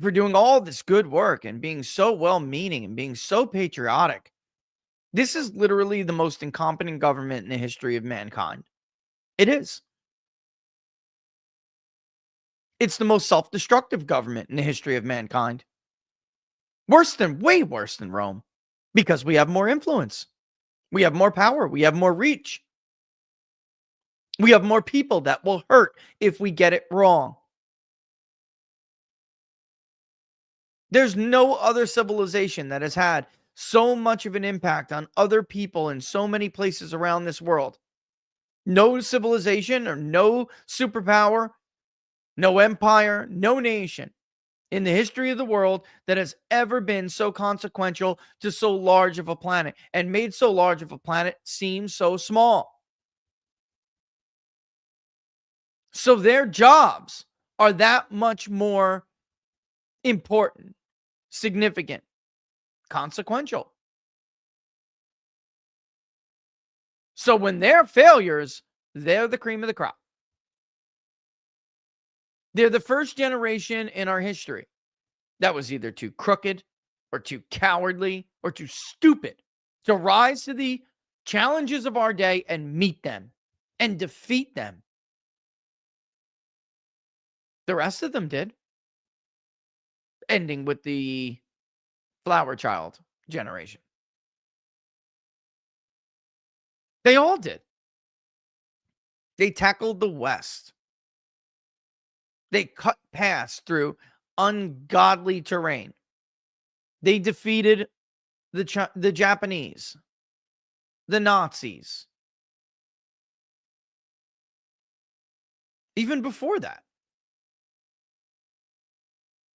for doing all this good work and being so well-meaning and being so patriotic. This is literally the most incompetent government in the history of mankind. It is. It's the most self-destructive government in the history of mankind. Way worse than Rome, because we have more influence. We have more power. We have more reach. We have more people that will hurt if we get it wrong. There's no other civilization that has had so much of an impact on other people in so many places around this world. No civilization or no superpower, no empire, no nation in the history of the world that has ever been so consequential to so large of a planet and made so large of a planet seem so small. So their jobs are that much more important, significant, consequential. So when they're failures, they're the cream of the crop. They're the first generation in our history that was either too crooked or too cowardly or too stupid to rise to the challenges of our day and meet them and defeat them. The rest of them did. Ending with the flower child generation. They all did. They tackled the West. They cut paths through ungodly terrain. They defeated the Japanese, the Nazis. Even before that,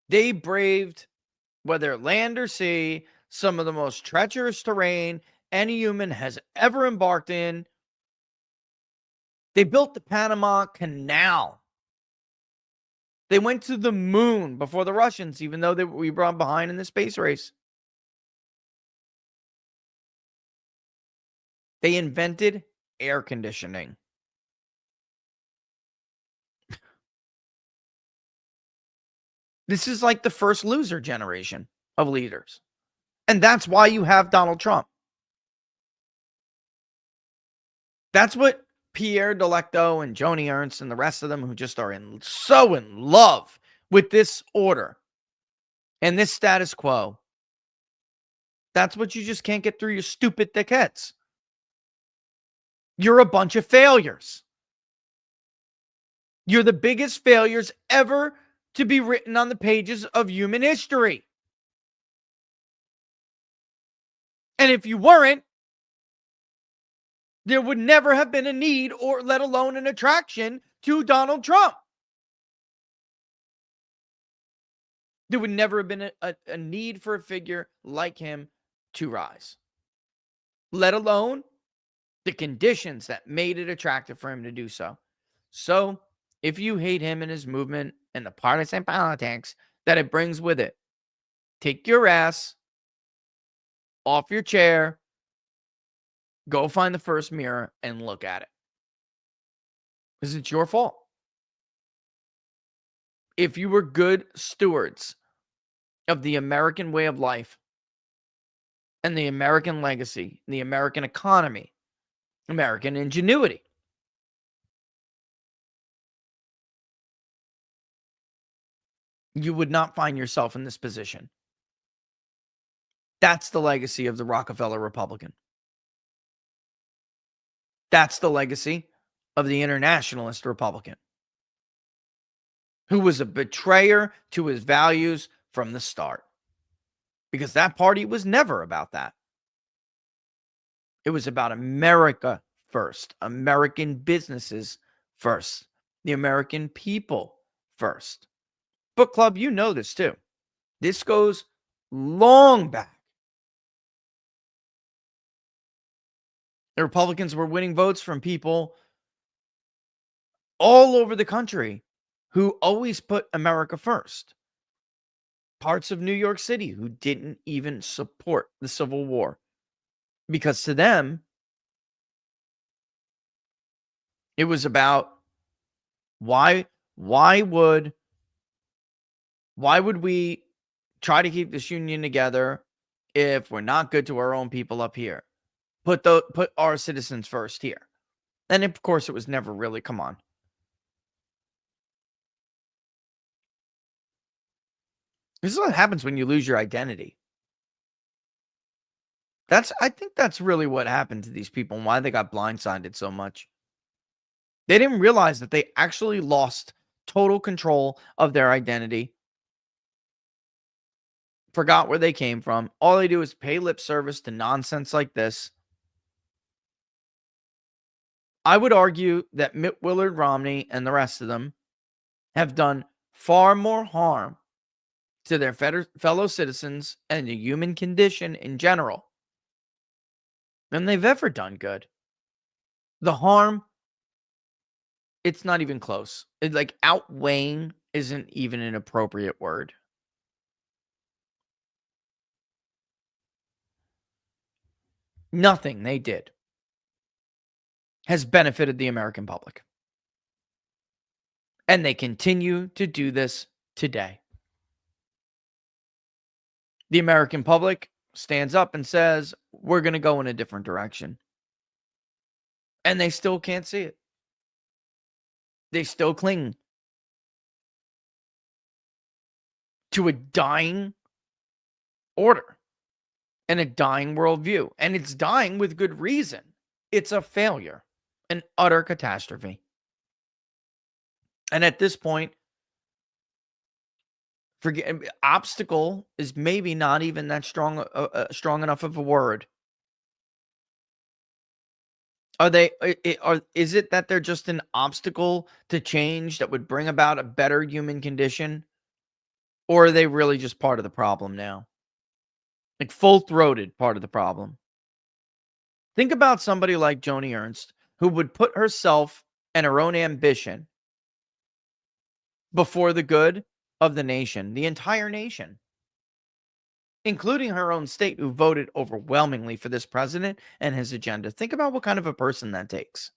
they braved, whether land or sea, some of the most treacherous terrain any human has ever embarked in. They built the Panama Canal. They went to the moon before the Russians, even though we were behind in the space race. They invented air conditioning. This is like the first loser generation of leaders. And that's why you have Donald Trump. That's what Pierre Delecto and Joni Ernst and the rest of them who just are so in love with this order and this status quo. That's what you just can't get through your stupid thick heads. You're a bunch of failures. You're the biggest failures ever to be written on the pages of human history. And if you weren't, there would never have been a need or let alone an attraction to Donald Trump. There would never have been a need for a figure like him to rise, let alone the conditions that made it attractive for him to do so. So if you hate him and his movement and the partisan politics that it brings with it, take your ass off your chair, go find the first mirror and look at it. Because it's your fault. If you were good stewards of the American way of life and the American legacy, the American economy, American ingenuity, you would not find yourself in this position. That's the legacy of the Rockefeller Republican. That's the legacy of the internationalist Republican, who was a betrayer to his values from the start. Because that party was never about that. It was about America first, American businesses first, the American people first. Book Club, you know this too. This goes long back. The Republicans were winning votes from people all over the country who always put America first. Parts of New York City who didn't even support the Civil War. Because to them, it was about why would we try to keep this union together if we're not good to our own people up here? Put our citizens first here. And of course, it was never really, come on. This is what happens when you lose your identity. I think that's really what happened to these people and why they got blindsided so much. They didn't realize that they actually lost total control of their identity. Forgot where they came from. All they do is pay lip service to nonsense like this. I would argue that Mitt Romney and the rest of them have done far more harm to their fellow citizens and the human condition in general than they've ever done good. The harm, it's not even close. It's like outweighing isn't even an appropriate word. Nothing they did has benefited the American public. And they continue to do this today. The American public stands up and says, we're going to go in a different direction. And they still can't see it. They still cling to a dying order and a dying worldview. And it's dying with good reason. It's a failure, an utter catastrophe. And at this point, obstacle is maybe not even that strong enough of a word. Is it that they're just an obstacle to change that would bring about a better human condition? Or are they really just part of the problem now? Like full-throated part of the problem. Think about somebody like Joni Ernst, who would put herself and her own ambition before the good of the nation, the entire nation, including her own state, who voted overwhelmingly for this president and his agenda. Think about what kind of a person that takes.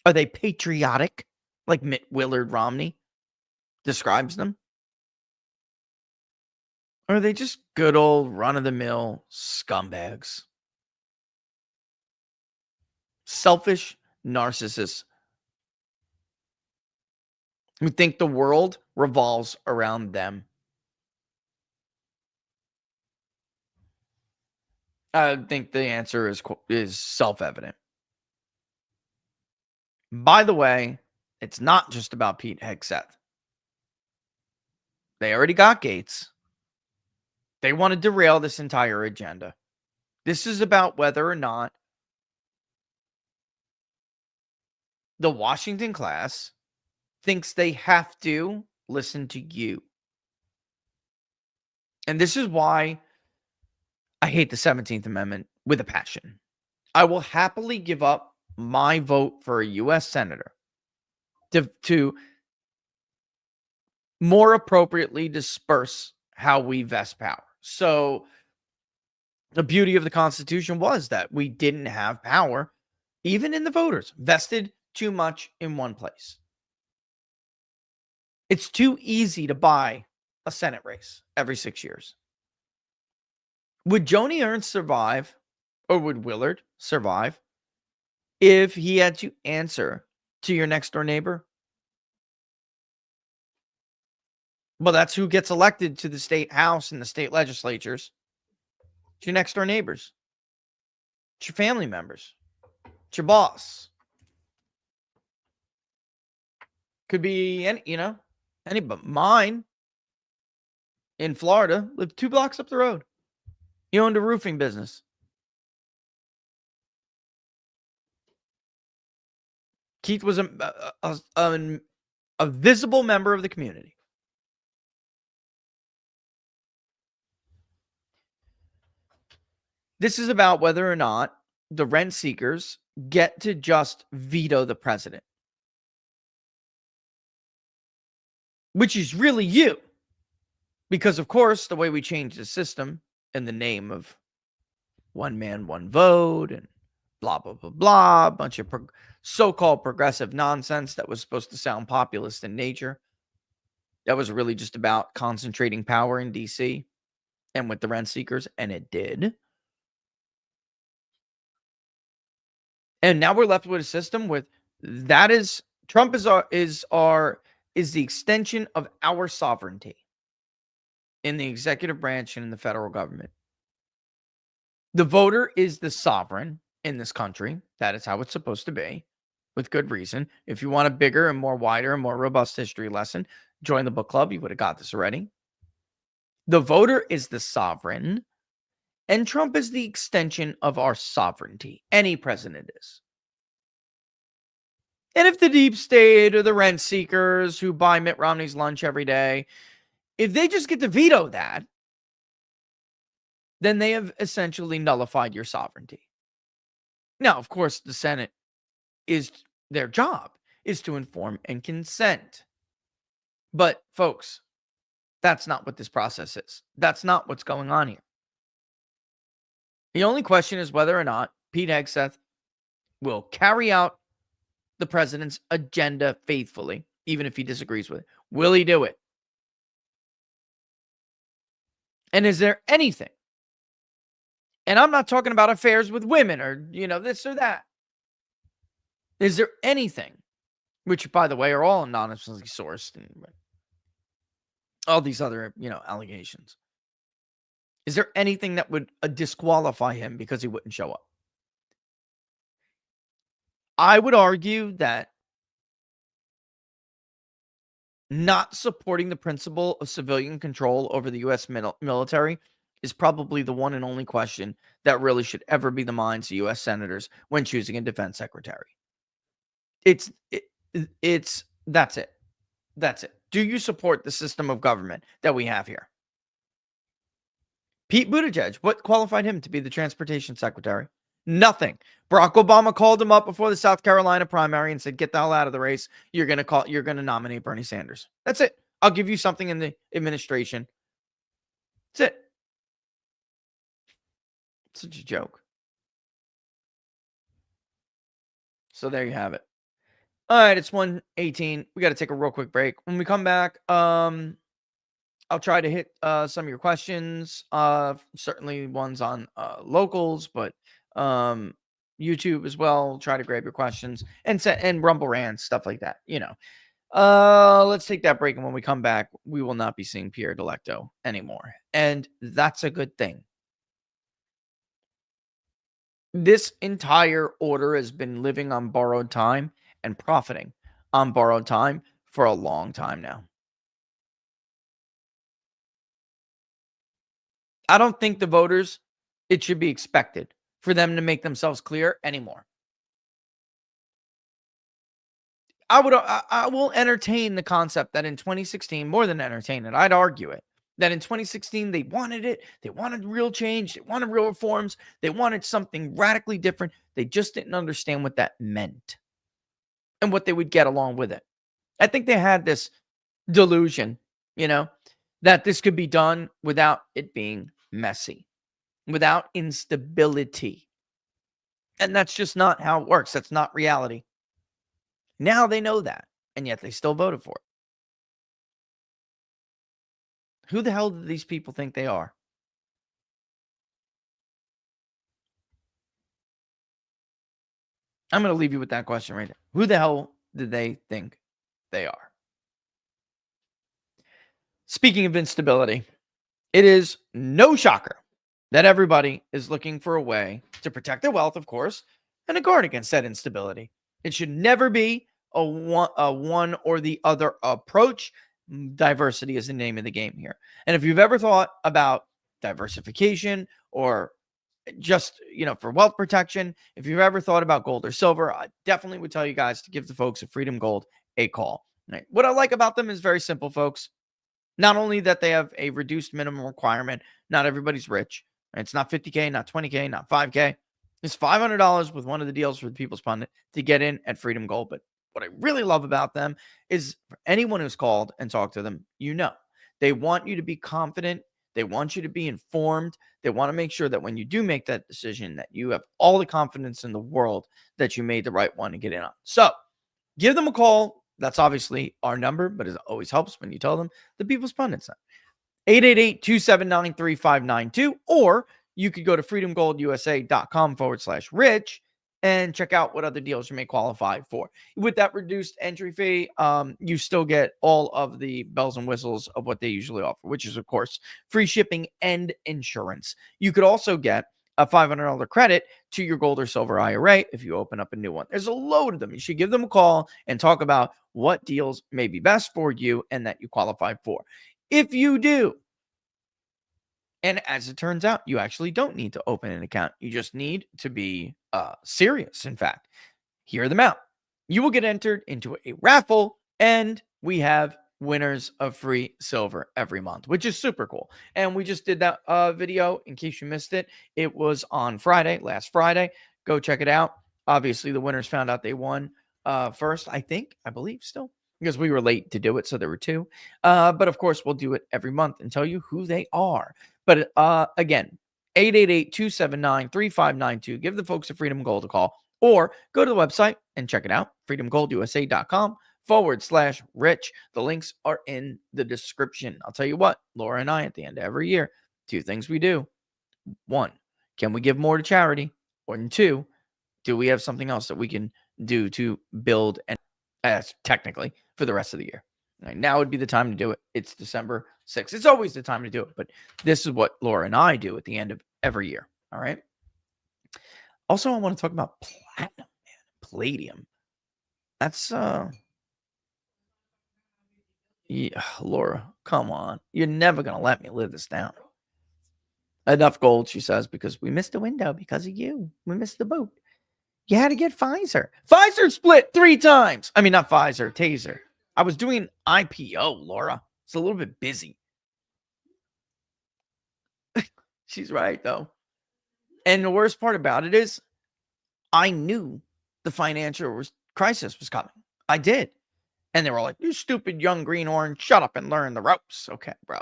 Are they patriotic, like Mitt Romney describes them? Or are they just good old run-of-the-mill scumbags? Selfish narcissists who think the world revolves around them. I think the answer is self-evident. By the way, it's not just about Pete Hegseth. They already got Gates. They want to derail this entire agenda. This is about whether or not the Washington class thinks they have to listen to you. And this is why I hate the 17th Amendment with a passion. I will happily give up my vote for a U.S. Senator to more appropriately disperse how we vest power. So the beauty of the Constitution was that we didn't have power, even in the voters, vested too much in one place. It's too easy to buy a Senate race every 6 years. Would Joni Ernst survive, or would Willard survive, if he had to answer to your next door neighbor? Well, that's who gets elected to the state house and the state legislatures. It's your next door neighbors. It's your family members. It's your boss. Could be any but mine in Florida lived 2 blocks up the road. He owned a roofing business. Keith was a visible member of the community. This is about whether or not the rent seekers get to just veto the president, which is really you. Because, of course, the way we changed the system in the name of one man, one vote, and blah, blah, blah, blah, a bunch of so-called progressive nonsense that was supposed to sound populist in nature. That was really just about concentrating power in D.C. and with the rent seekers, and it did. And now we're left with a system with Trump is the extension of our sovereignty in the executive branch and in the federal government. The voter is the sovereign in this country. That is how it's supposed to be, with good reason. If you want a bigger and more wider and more robust history lesson, join the book club. You would have got this already. The voter is the sovereign, and Trump is the extension of our sovereignty. Any president is. And if the deep state or the rent seekers who buy Mitt Romney's lunch every day, if they just get to veto that, then they have essentially nullified your sovereignty. Now, of course, the Senate their job is to inform and consent. But, folks, that's not what this process is. That's not what's going on here. The only question is whether or not Pete Hegseth will carry out the president's agenda faithfully, even if he disagrees with it. Will he do it? And is there anything? And I'm not talking about affairs with women or, this or that. Is there anything, which, by the way, are all anonymously sourced and all these other, allegations. Is there anything that would disqualify him because he wouldn't show up? I would argue that not supporting the principle of civilian control over the U.S. military is probably the one and only question that really should ever be the minds of U.S. senators when choosing a defense secretary. That's it. That's it. Do you support the system of government that we have here? Pete Buttigieg, what qualified him to be the transportation secretary? Nothing. Barack Obama called him up before the South Carolina primary and said, "Get the hell out of the race. You're going to nominate Bernie Sanders." That's it. I'll give you something in the administration. That's it. Such a joke. So there you have it. All right, it's 1:18. We got to take a real quick break. When we come back, I'll try to hit some of your questions. Certainly ones on locals, but YouTube as well. Try to grab your questions and Rumble rants, stuff like that. Let's take that break, and when we come back, we will not be seeing Pierre Delecto anymore, and that's a good thing. This entire order has been living on borrowed time and profiting on borrowed time for a long time now. I don't think the voters, it should be expected for them to make themselves clear anymore. I will entertain the concept that in 2016, more than entertain it, I'd argue it, that in 2016, they wanted it. They wanted real change. They wanted real reforms. They wanted something radically different. They just didn't understand what that meant and what they would get along with it. I think they had this delusion, that this could be done without it being messy, without instability. And that's just not how it works. That's not reality. Now they know that, and yet they still voted for it. Who the hell do these people think they are? I'm going to leave you with that question right there. Who the hell do they think they are? Speaking of instability, it is no shocker that everybody is looking for a way to protect their wealth, of course, and to guard against that instability. It should never be a one or the other approach. Diversity is the name of the game here. And if you've ever thought about diversification or just, for wealth protection, if you've ever thought about gold or silver, I definitely would tell you guys to give the folks at Freedom Gold a call. Right. What I like about them is very simple, folks. Not only that they have a reduced minimum requirement, not everybody's rich. Right? It's not $50K, not $20K, not $5K. It's $500 with one of the deals for the People's Pundit to get in at Freedom Gold. But what I really love about them is for anyone who's called and talked to them, they want you to be confident. They want you to be informed. They want to make sure that when you do make that decision, that you have all the confidence in the world that you made the right one to get in on. So give them a call. That's obviously our number, but it always helps when you tell them the People's Pundit's on. 888-279-3592, or you could go to freedomgoldusa.com/rich and check out what other deals you may qualify for. With that reduced entry fee, you still get all of the bells and whistles of what they usually offer, which is, of course, free shipping and insurance. You could also get a $500 credit to your gold or silver IRA if you open up a new one. There's a load of them. You should give them a call and talk about what deals may be best for you and that you qualify for. If you do, and as it turns out, you actually don't need to open an account. You just need to be serious. In fact, hear them out. You will get entered into a raffle, and we have winners of free silver every month, which is super cool. And we just did that video in case you missed it. It was on last Friday. Go check it out. Obviously, the winners found out they won first, I believe still, because we were late to do it. So there were two. But of course, we'll do it every month and tell you who they are. But again, 888-279-3592. Give the folks at Freedom Gold a call, or go to the website and check it out. freedomgoldusa.com/rich. The links are in the description. I'll tell you what, Laura and I, at the end of every year, two things we do. One, can we give more to charity? Or two, do we have something else that we can do to build and technically for the rest of the year. Right, now would be the time to do it. It's December 6th. It's always the time to do it, but this is what Laura and I do at the end of every year. All right. Also, I want to talk about platinum, man, palladium. That's yeah, Laura, come on. You're never gonna let me live this down. Enough gold, she says, because we missed the window because of you. We missed the boat. You had to get Pfizer. Pfizer split 3 times. I mean, not Pfizer, Taser. I was doing IPO, Laura. It's a little bit busy. She's right, though. And the worst part about it is I knew the financial crisis was coming. I did. And they were like, you stupid young greenhorn, shut up and learn the ropes. Okay, bro.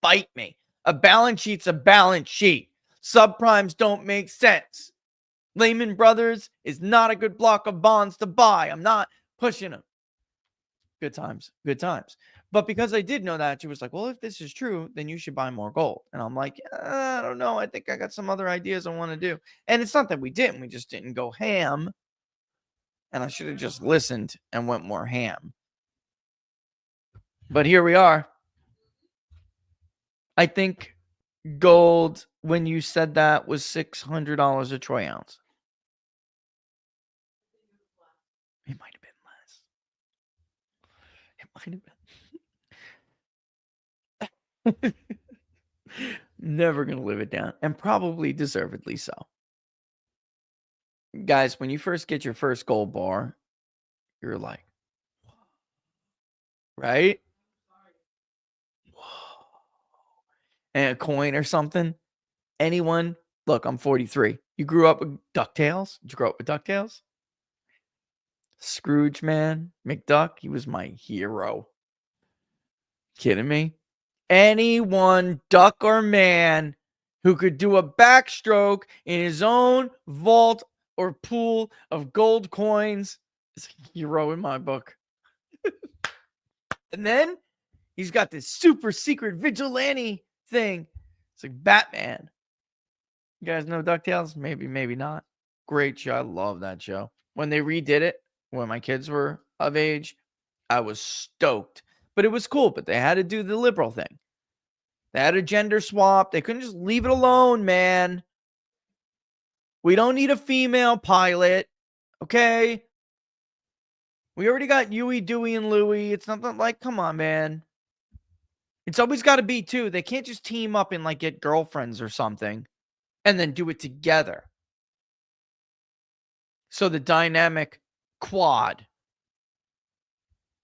Bite me. A balance sheet's a balance sheet. Subprimes don't make sense. Lehman Brothers is not a good block of bonds to buy. I'm not pushing them. Good times. Good times. But because I did know that, she was like, well, if this is true, then you should buy more gold. And I'm like, I don't know. I think I got some other ideas I want to do. And it's not that we didn't. We just didn't go ham. And I should have just listened and went more ham. But here we are. I think gold, when you said that, was $600 a troy ounce. It might have been less. It might have been. Never going to live it down. And probably deservedly so. Guys, when you first get your first gold bar, you're like, right? And a coin or something. Anyone? Look, I'm 43. You grew up with DuckTales? Did you grow up with DuckTales? Scrooge, man. McDuck, he was my hero. Kidding me? Anyone, duck or man, who could do a backstroke in his own vault or pool of gold coins is a hero in my book. And then he's got this super secret vigilante thing. It's like Batman. You guys know DuckTales? Maybe, maybe not. Great show. I love that show. When they redid it, when my kids were of age, I was stoked. But it was cool. But they had to do the liberal thing. They had a gender swap. They couldn't just leave it alone, man. We don't need a female pilot. Okay? We already got Huey, Dewey, and Louie. It's not like, come on, man. It's always got to be two. They can't just team up and like get girlfriends or something and then do it together. So the dynamic quad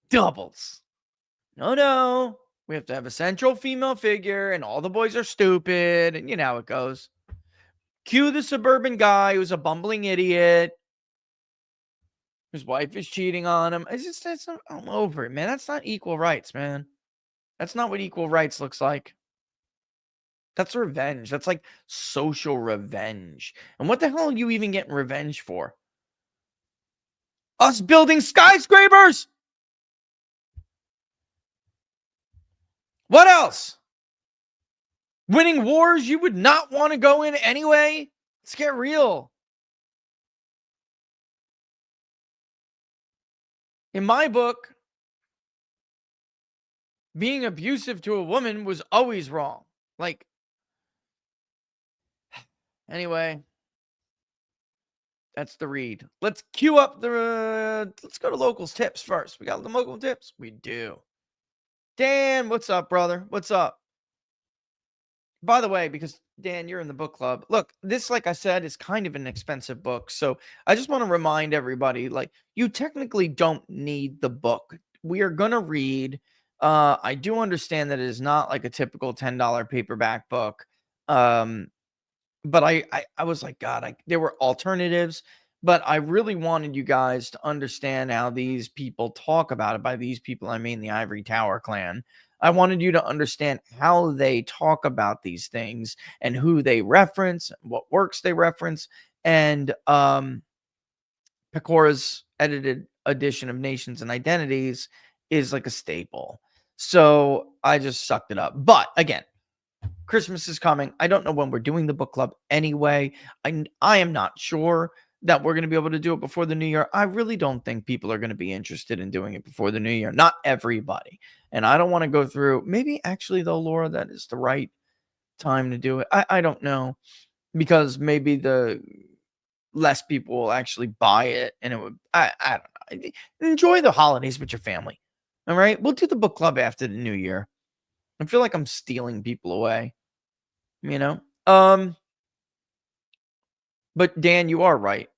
doubles. No. We have to have a central female figure and all the boys are stupid and you know how it goes. Cue the suburban guy who's a bumbling idiot. His wife is cheating on him. I'm over it, man. That's not equal rights, man. That's not what equal rights looks like. That's revenge. That's like social revenge. And what the hell are you even getting revenge for? Us building skyscrapers? What else? Winning wars you would not want to go in anyway? Let's get real. In my book, being abusive to a woman was always wrong. Like, anyway, that's the read. Let's queue up let's go to locals tips first. We got the local tips? We do. Dan, what's up, brother? What's up? By the way, because Dan, you're in the book club. Look, this, like I said, is kind of an expensive book. So I just want to remind everybody, like, you technically don't need the book. We are going to read. I do understand that it is not like a typical $10 paperback book. But I was like, God, there were alternatives, but I really wanted you guys to understand how these people talk about it. By these people, I mean the Ivory Tower clan. I wanted you to understand how they talk about these things and who they reference, what works they reference, and Pecora's edited edition of Nations and Identities is like a staple. So I just sucked it up. But again, Christmas is coming. I don't know when we're doing the book club anyway. I am not sure. that we're going to be able to do it before the new year. I really don't think people are going to be interested in doing it before the new year. Not everybody. And I don't want to go through, maybe actually though, Laura, that is the right time to do it. I don't know, because maybe the less people will actually buy it, and it would, I don't know. Enjoy the holidays with your family. All right. We'll do the book club after the new year. I feel like I'm stealing people away, you know? But Dan, you are right.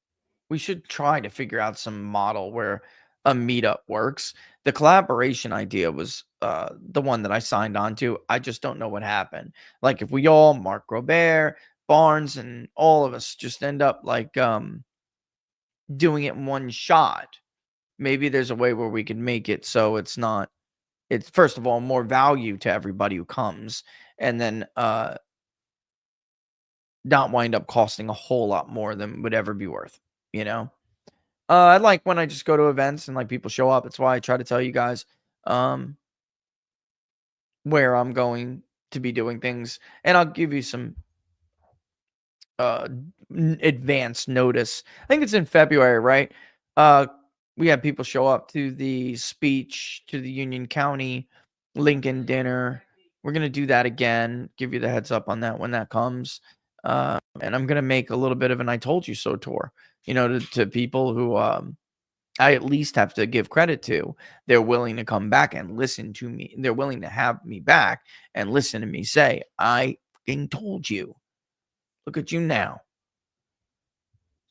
We should try to figure out some model where a meetup works. The collaboration idea was the one that I signed on to. I just don't know what happened. Like if we all, Mark Robert, Barnes, and all of us just end up like doing it in one shot, maybe there's a way where we can make it so it's first of all more value to everybody who comes, and then not wind up costing a whole lot more than would ever be worth, you know? I like when I just go to events and like people show up. It's why I try to tell you guys where I'm going to be doing things, and I'll give you some advance notice. I think it's in February, right? We had people show up to the speech to the Union County Lincoln dinner. We're gonna do that again. Give you the heads up on that when that comes. And I'm gonna make a little bit of an "I told you so" tour. You know, to people who I at least have to give credit to. They're willing to come back and listen to me. They're willing to have me back and listen to me say, "I fucking told you." Look at you now.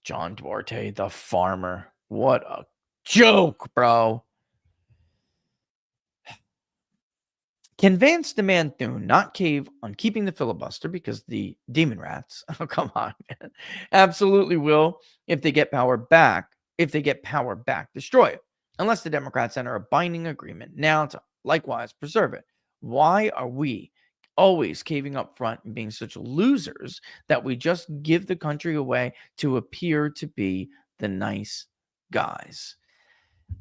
John Duarte, the farmer. What a joke, bro. Can Vance demand Thune not cave on keeping the filibuster because the demon rats, oh, come on, man, absolutely will if they get power back. If they get power back, destroy it. Unless the Democrats enter a binding agreement now to likewise preserve it. Why are we always caving up front and being such losers that we just give the country away to appear to be the nice guys?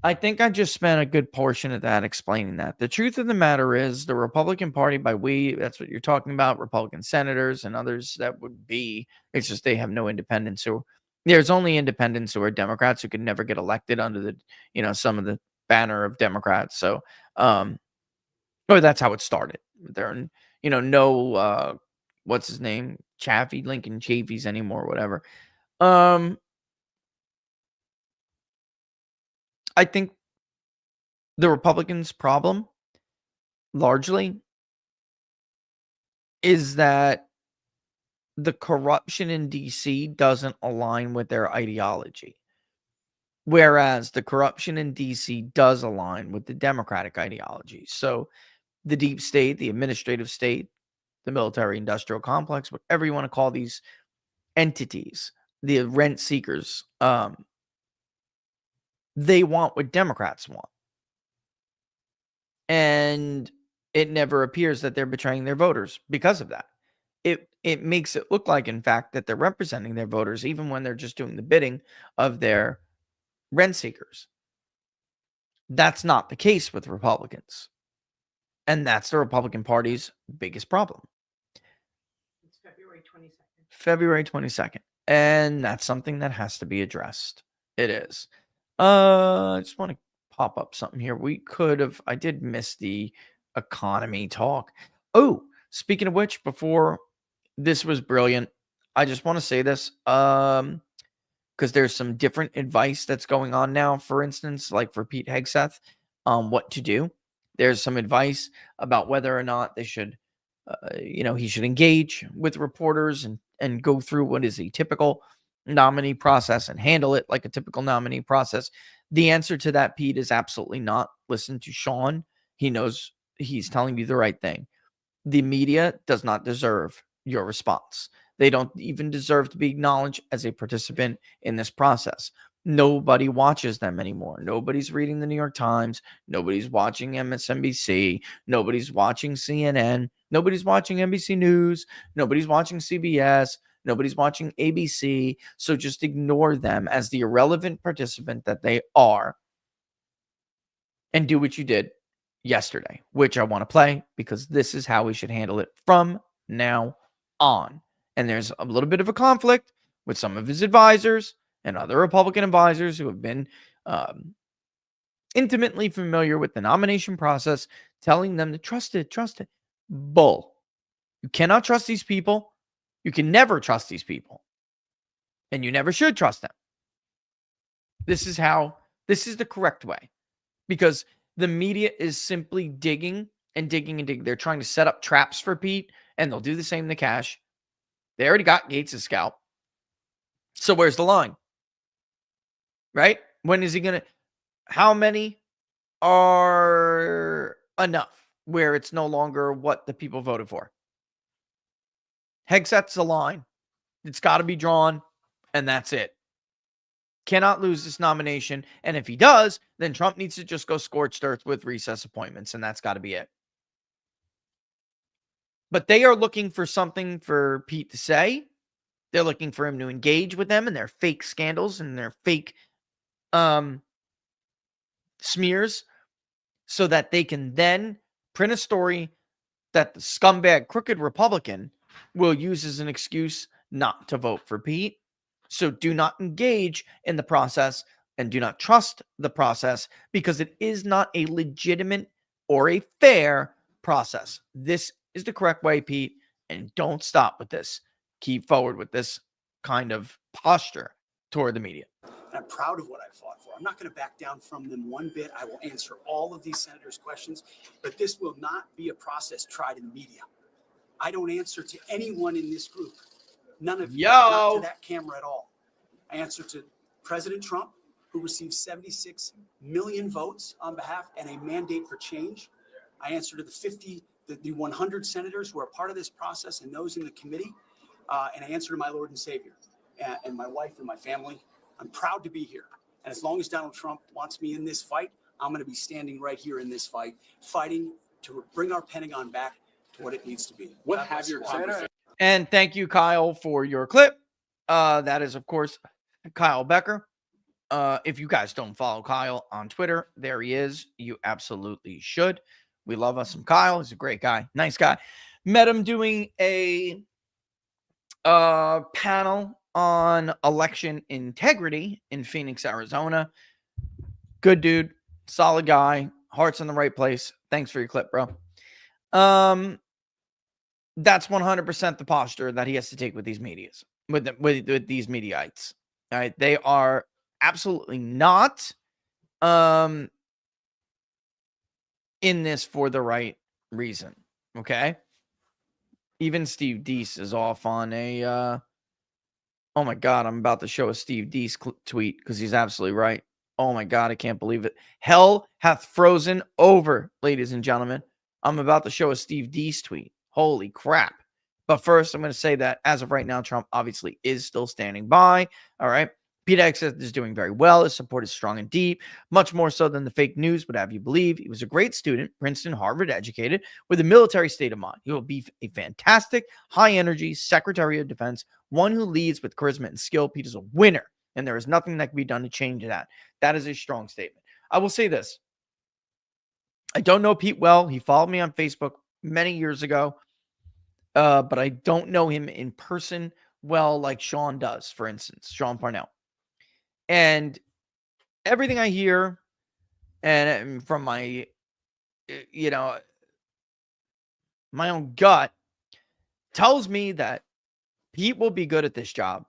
I think I just spent a good portion of that explaining that. The truth of the matter is the Republican Party, by we, that's what you're talking about, Republican senators and others that would be, it's just they have no independents. So there's only independents who are Democrats who could never get elected under the, some of the banner of Democrats. So, or that's how it started. There are, no, what's his name? Lincoln Chafees anymore, whatever. I think the Republicans' problem largely is that the corruption in DC doesn't align with their ideology, whereas the corruption in DC does align with the Democratic ideology. So the deep state, the administrative state, the military industrial complex, whatever you want to call these entities, the rent seekers, they want what Democrats want. And it never appears that they're betraying their voters because of that. It makes it look like, in fact, that they're representing their voters, even when they're just doing the bidding of their rent seekers. That's not the case with Republicans. And that's the Republican Party's biggest problem. It's February 22nd. February 22nd. And that's something that has to be addressed. It is. I just want to pop up something here. I did miss the economy talk. Oh, speaking of which, before this was brilliant. I just want to say this, because there's some different advice that's going on now. For instance, like for Pete Hegseth, what to do. There's some advice about whether or not they should, he should engage with reporters and go through what is a typical nominee process and handle it like a typical nominee process. The answer to that, Pete, is absolutely not. Listen to Sean. He knows he's telling you the right thing. The media does not deserve your response. They don't even deserve to be acknowledged as a participant in this process. Nobody watches them anymore. Nobody's reading the New York Times. Nobody's watching MSNBC. Nobody's watching CNN. Nobody's watching NBC News. Nobody's watching CBS. Nobody's watching ABC. So just ignore them as the irrelevant participant that they are and do what you did yesterday, which I want to play because this is how we should handle it from now on. And there's a little bit of a conflict with some of his advisors and other Republican advisors who have been intimately familiar with the nomination process, telling them to trust it, trust it. Bull. You cannot trust these people. You can never trust these people. And you never should trust them. This is the correct way. Because the media is simply digging and digging and digging. They're trying to set up traps for Pete, and they'll do the same to Cash. They already got Gates' scalp. So where's the line? Right? When is he going to... How many are enough where it's no longer what the people voted for? Hegseth's the line. It's got to be drawn, and that's it. Cannot lose this nomination. And if he does, then Trump needs to just go scorched earth with recess appointments, and that's got to be it. But they are looking for something for Pete to say. They're looking for him to engage with them and their fake scandals and their fake smears, so that they can then print a story that the scumbag, crooked Republican will use as an excuse not to vote for Pete. So do not engage in the process and do not trust the process, because it is not a legitimate or a fair process. This is the correct way, Pete, and don't stop with this. Keep forward with this kind of posture toward the media. And I'm proud of what I fought for. I'm not going to back down from them one bit. I will answer all of these senators' questions, but this will not be a process tried in the media. I don't answer to anyone in this group. None of you. Not to that camera at all. I answer to President Trump, who received 76 million votes on behalf and a mandate for change. I answer to the 100 senators who are part of this process and those in the committee. And I answer to my Lord and Savior and my wife and my family. I'm proud to be here. And as long as Donald Trump wants me in this fight, I'm going to be standing right here in this fight, fighting to bring our Pentagon back to what it needs to be. What have your And thank you, Kyle, for your clip. That is, of course, Kyle Becker. If you guys don't follow Kyle on Twitter, there he is. You absolutely should. We love us some Kyle. He's a great guy. Nice guy. Met him doing a panel on election integrity in Phoenix, Arizona. Good dude. Solid guy. Heart's in the right place. Thanks for your clip, bro. That's 100% the posture that he has to take with these medias, with these mediaites. All right, they are absolutely not in this for the right reason. Okay, even Steve Deese is off on a. Oh my God, I'm about to show a Steve Deese tweet because he's absolutely right. Oh my God, I can't believe it. Hell hath frozen over, ladies and gentlemen. I'm about to show a Steve Deese tweet. Holy crap. But first, I'm going to say that as of right now, Trump obviously is still standing by. All right. Pete Hegseth is doing very well. His support is strong and deep, much more so than the fake news would have you believe. He was a great student, Princeton, Harvard educated, with a military state of mind. He will be a fantastic, high-energy Secretary of Defense, one who leads with charisma and skill. Pete is a winner, and there is nothing that can be done to change that. That is a strong statement. I will say this. I don't know Pete well. He followed me on Facebook many years ago, but I don't know him in person well like Sean does, for instance, Sean Parnell. And everything I hear and from my, my own gut tells me that Pete will be good at this job.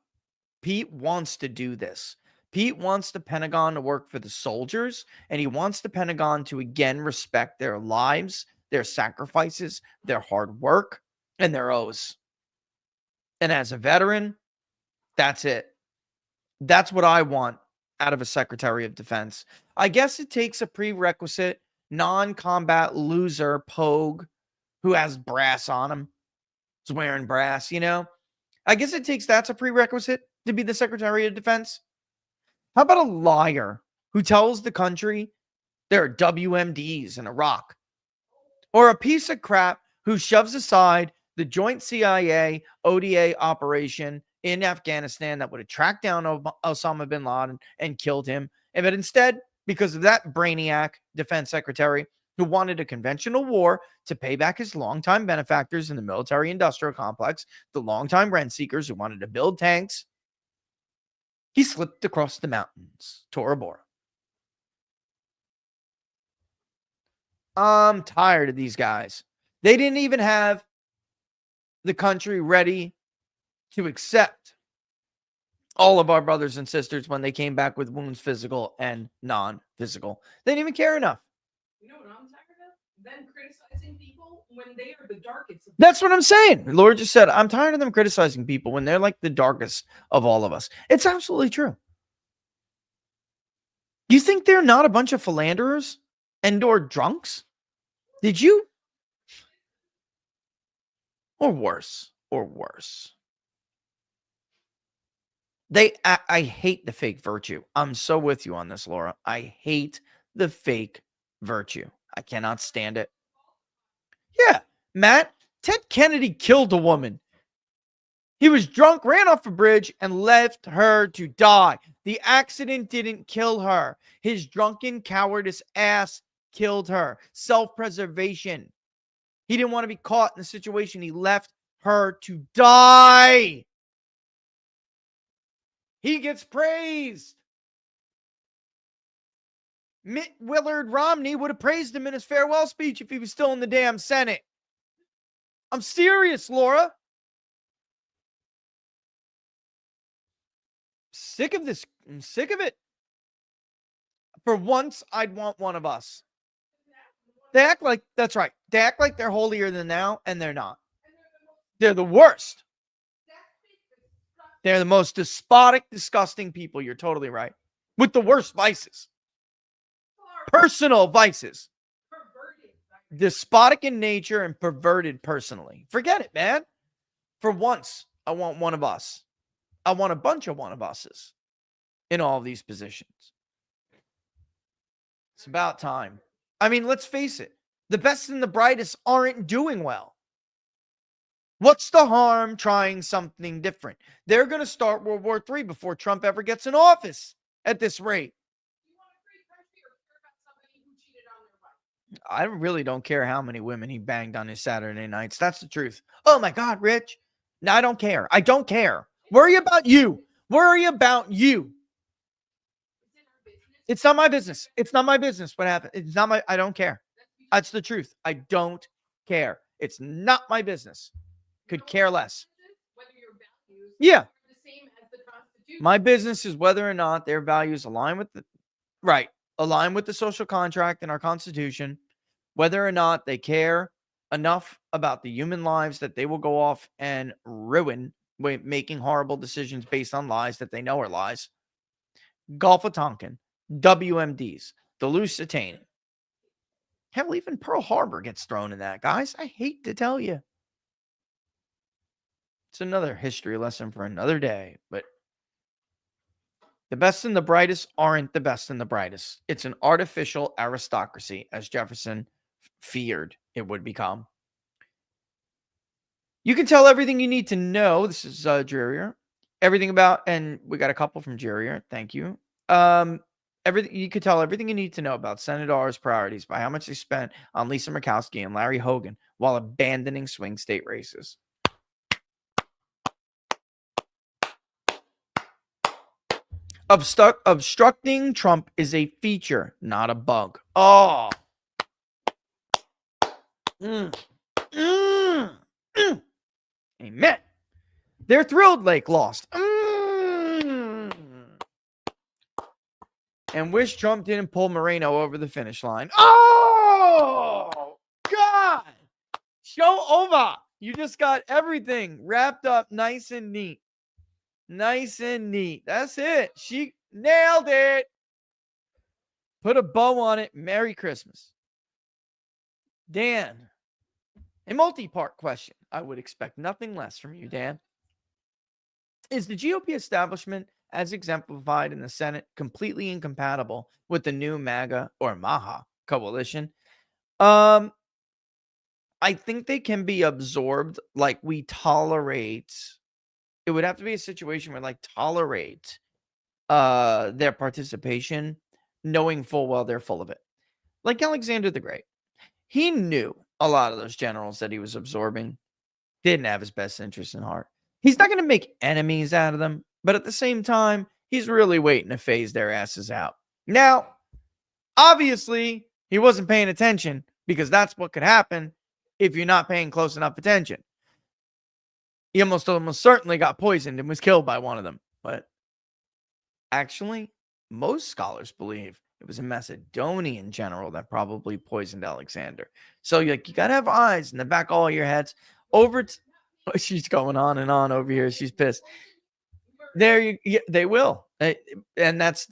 Pete wants to do this. Pete wants the Pentagon to work for the soldiers, and he wants the Pentagon to again respect their lives, their sacrifices, their hard work, and their oaths. And as a veteran, that's it. That's what I want out of a Secretary of Defense. I guess it takes a prerequisite non-combat loser pogue who has brass on him. Is wearing brass, I guess it takes that's a prerequisite to be the Secretary of Defense. How about a liar who tells the country there are WMDs in Iraq? Or a piece of crap who shoves aside the joint CIA ODA operation in Afghanistan that would have tracked down Osama bin Laden and killed him. But instead, because of that brainiac defense secretary who wanted a conventional war to pay back his longtime benefactors in the military industrial complex, the longtime rent seekers who wanted to build tanks He slipped across the mountains, Tora Bora. I'm tired of these guys. They didn't even have the country ready to accept all of our brothers and sisters when they came back with wounds, physical and non-physical. They didn't even care enough. You know what I'm tired of? Them criticizing people when they are the darkest. That's what I'm saying. Lord just said, I'm tired of them criticizing people when they're like the darkest of all of us. It's absolutely true. You think they're not a bunch of philanderers and or drunks? Did you? Or worse. Or worse. I hate the fake virtue. I'm so with you on this, Laura. I hate the fake virtue. I cannot stand it. Yeah, Matt, Ted Kennedy killed a woman. He was drunk, ran off a bridge, and left her to die. The accident didn't kill her. His drunken cowardice ass killed her. Self-preservation. He didn't want to be caught in the situation. He left her to die. He gets praised. Mitt Romney would have praised him in his farewell speech if he was still in the damn Senate. I'm serious, Laura. Sick of this. I'm sick of it. For once, I'd want one of us. They act like, that's right. They act like they're holier than thou, and they're not. They're the worst. They're the most despotic, disgusting people. You're totally right. With the worst vices. Personal vices. Despotic in nature and perverted personally. Forget it, man. For once, I want one of us. I want a bunch of one of us's in all of these positions. It's about time. I mean, let's face it. The best and the brightest aren't doing well. What's the harm trying something different? They're going to start World War III before Trump ever gets in office at this rate. I really don't care how many women he banged on his Saturday nights. That's the truth. Oh my God, Rich. No, I don't care. I don't care. Worry about you. Worry about you. It's not my business. It's not my business what happened. It's not I don't care. That's the truth. I don't care. It's not my business. Could care less. Yeah. My business is whether or not their values align with the social contract in our Constitution, whether or not they care enough about the human lives that they will go off and ruin by making horrible decisions based on lies that they know are lies. Gulf of Tonkin, WMDs, the Lusitania. Hell, even Pearl Harbor gets thrown in that, guys. I hate to tell you. It's another history lesson for another day, but the best and the brightest aren't the best and the brightest. It's an artificial aristocracy, as Jefferson feared it would become. You can tell everything you need to know. This is Drearier. Everything about, and we got a couple from Drearier. Thank you. Everything you could tell everything you need to know about Senate R's priorities by how much they spent on Lisa Murkowski and Larry Hogan while abandoning swing state races. Obstructing Trump is a feature, not a bug. Oh. Amen. They're thrilled Lake lost. And wish Trump didn't pull Moreno over the finish line. Oh, God. Show over. You just got everything wrapped up nice and neat. Nice and neat. That's it. She nailed it. Put a bow on it. Merry Christmas. Dan, a multi-part question. I would expect nothing less from you, Dan. Is the GOP establishment, as exemplified in the Senate, completely incompatible with the new MAGA or MAHA coalition? I think they can be absorbed like we tolerate. It would have to be a situation where like tolerate their participation, knowing full well they're full of it. Like Alexander the Great. He knew a lot of those generals that he was absorbing didn't have his best interest in heart. He's not going to make enemies out of them, but at the same time, he's really waiting to phase their asses out. Now, obviously, he wasn't paying attention because that's what could happen if you're not paying close enough attention. He almost certainly got poisoned and was killed by one of them. But actually, most scholars believe it was a Macedonian general that probably poisoned Alexander. So you got to have eyes in the back of all your heads. She's going on and on over here. She's pissed. They will. And that's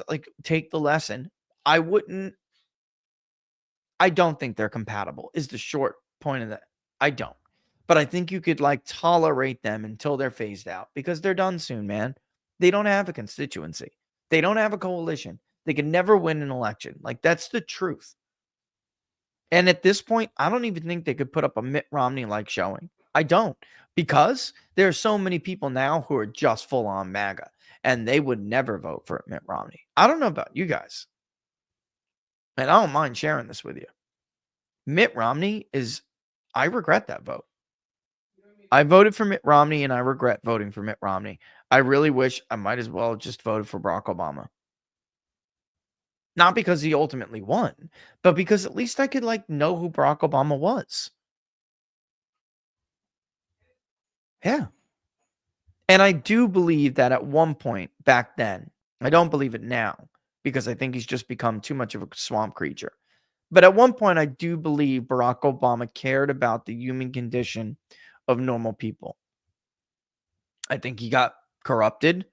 like, take the lesson. I don't think they're compatible is the short point of that. I don't. But I think you could like tolerate them until they're phased out because they're done soon, man. They don't have a constituency. They don't have a coalition. They can never win an election. Like, that's the truth. And at this point, I don't even think they could put up a Mitt Romney-like showing. I don't. Because there are so many people now who are just full-on MAGA. And they would never vote for Mitt Romney. I don't know about you guys. And I don't mind sharing this with you. Mitt Romney I regret that vote. I voted for Mitt Romney and I regret voting for Mitt Romney. I really wish I might as well have just voted for Barack Obama. Not because he ultimately won, but because at least I could like know who Barack Obama was. Yeah. And I do believe that at one point back then, I don't believe it now because I think he's just become too much of a swamp creature. But at one point, I do believe Barack Obama cared about the human condition of normal people. I think he got corrupted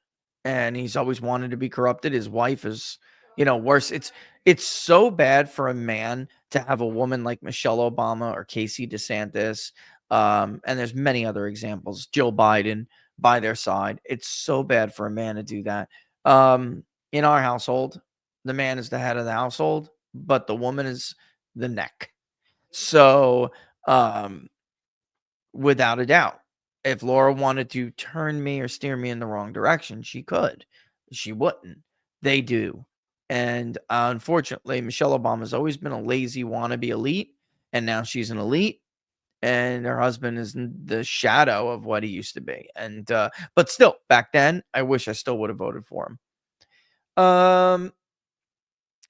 and he's always wanted to be corrupted. His wife is, worse. It's so bad for a man to have a woman like Michelle Obama or Casey DeSantis. And there's many other examples, Jill Biden by their side. It's so bad for a man to do that. In our household, the man is the head of the household, but the woman is the neck. So, without a doubt, if Laura wanted to turn me or steer me in the wrong direction, she could. She wouldn't. They do. And unfortunately, Michelle Obama's always been a lazy wannabe elite, and now she's an elite, and her husband is the shadow of what he used to be. And but still, back then, I wish I still would have voted for him.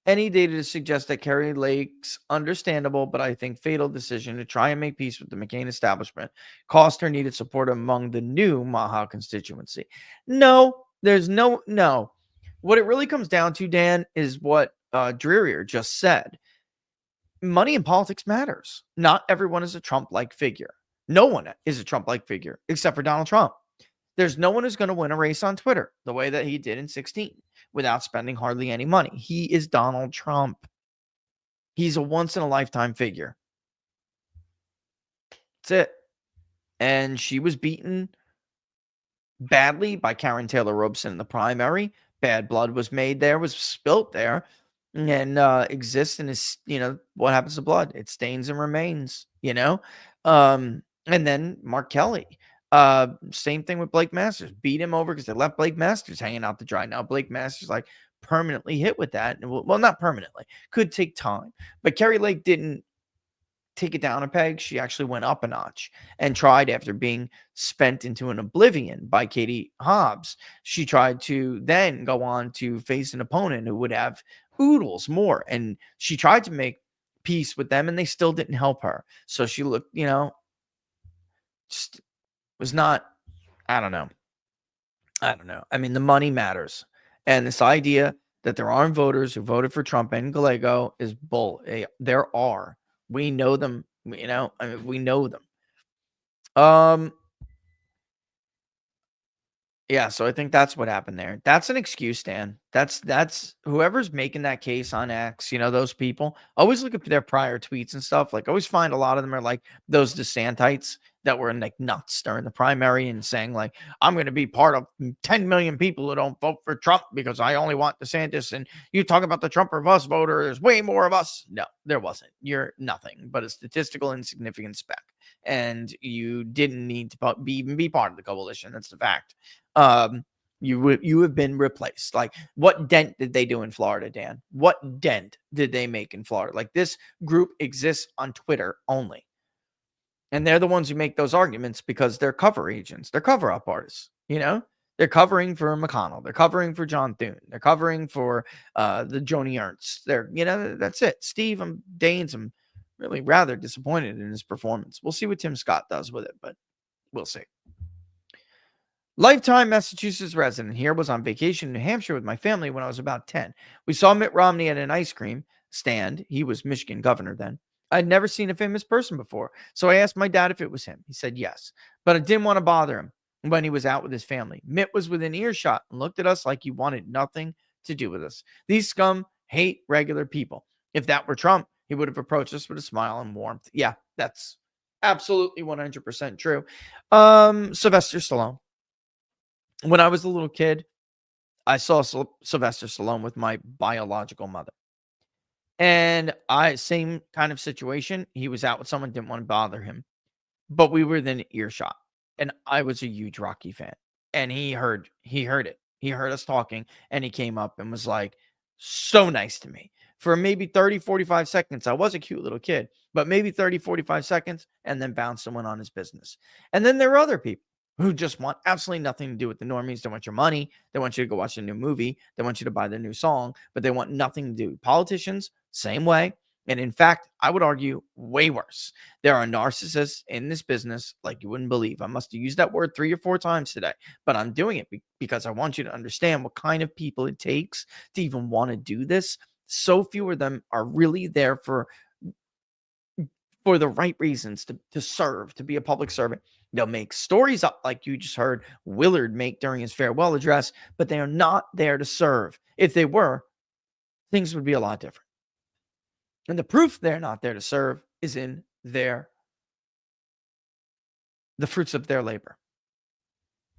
Any data to suggest that Kari Lake's understandable, but I think fatal decision to try and make peace with the McCain establishment cost her needed support among the new Maha constituency. No, there's no. What it really comes down to, Dan, is what Drearier just said. Money in politics matters. Not everyone is a Trump-like figure. No one is a Trump-like figure except for Donald Trump. There's no one who's going to win a race on Twitter the way that he did in 2016 without spending hardly any money. He is Donald Trump. He's a once-in-a-lifetime figure. That's it. And she was beaten badly by Karen Taylor Robson in the primary. Bad blood was made there, was spilt there, and exists in his, what happens to blood? It stains and remains, And then Mark Kelly. Same thing with Blake Masters. Beat him over because they left Blake Masters hanging out to dry. Now Blake Masters like permanently hit with that. Well, not permanently. Could take time. But Kari Lake didn't take it down a peg. She actually went up a notch and tried, after being spent into an oblivion by Katie Hobbs, she tried to then go on to face an opponent who would have oodles more. And she tried to make peace with them and they still didn't help her. So she looked, just was not, I don't know. I mean, the money matters. And this idea that there aren't voters who voted for Trump and Gallego is bull. There are. We know them, we know them. Yeah, so I think that's what happened there. That's an excuse, Dan. That's whoever's making that case on X, those people. Always look at their prior tweets and stuff. Like, always find a lot of them are like those DeSantites that were like nuts during the primary and saying like, I'm going to be part of 10 million people who don't vote for Trump because I only want DeSantis. And you talk about the Trump or us voter, there's way more of us. No, there wasn't. You're nothing but a statistical insignificant speck. And you didn't need to even be part of the coalition. That's the fact. You have been replaced. Like, what dent did they do in Florida, Dan? What dent did they make in Florida? Like, this group exists on Twitter only. And they're the ones who make those arguments because they're cover agents. They're cover-up artists, They're They're covering for McConnell. They're covering for John Thune. They're covering for the Joni Ernst. That's it. Steve Daines, I'm really rather disappointed in his performance. We'll see what Tim Scott does with it, but we'll see. Lifetime Massachusetts resident here was on vacation in New Hampshire with my family when I was about 10. We saw Mitt Romney at an ice cream stand. He was Michigan governor then. I'd never seen a famous person before, so I asked my dad if it was him. He said yes, but I didn't want to bother him when he was out with his family. Mitt was within earshot and looked at us like he wanted nothing to do with us. These scum hate regular people. If that were Trump, he would have approached us with a smile and warmth. Yeah, that's absolutely 100% true. Sylvester Stallone. When I was a little kid, I saw Sylvester Stallone with my biological mother. And same kind of situation. He was out with someone, didn't want to bother him, but we were within earshot. And I was a huge Rocky fan. And he heard it. He heard us talking and he came up and was like, so nice to me. For maybe 30, 45 seconds, I was a cute little kid, but maybe 30, 45 seconds, and then bounced and went on his business. And then there were other people who just want absolutely nothing to do with the normies. They want your money. They want you to go watch a new movie. They want you to buy the new song, but they want nothing to do. Politicians, same way. And in fact, I would argue way worse. There are narcissists in this business like you wouldn't believe. I must have used that word 3 or 4 times today, but I'm doing it because I want you to understand what kind of people it takes to even want to do this. So few of them are really there for the right reasons, to serve, to be a public servant. They'll make stories up like you just heard Willard make during his farewell address, but they are not there to serve. If they were, things would be a lot different. And the proof they're not there to serve is in the fruits of their labor,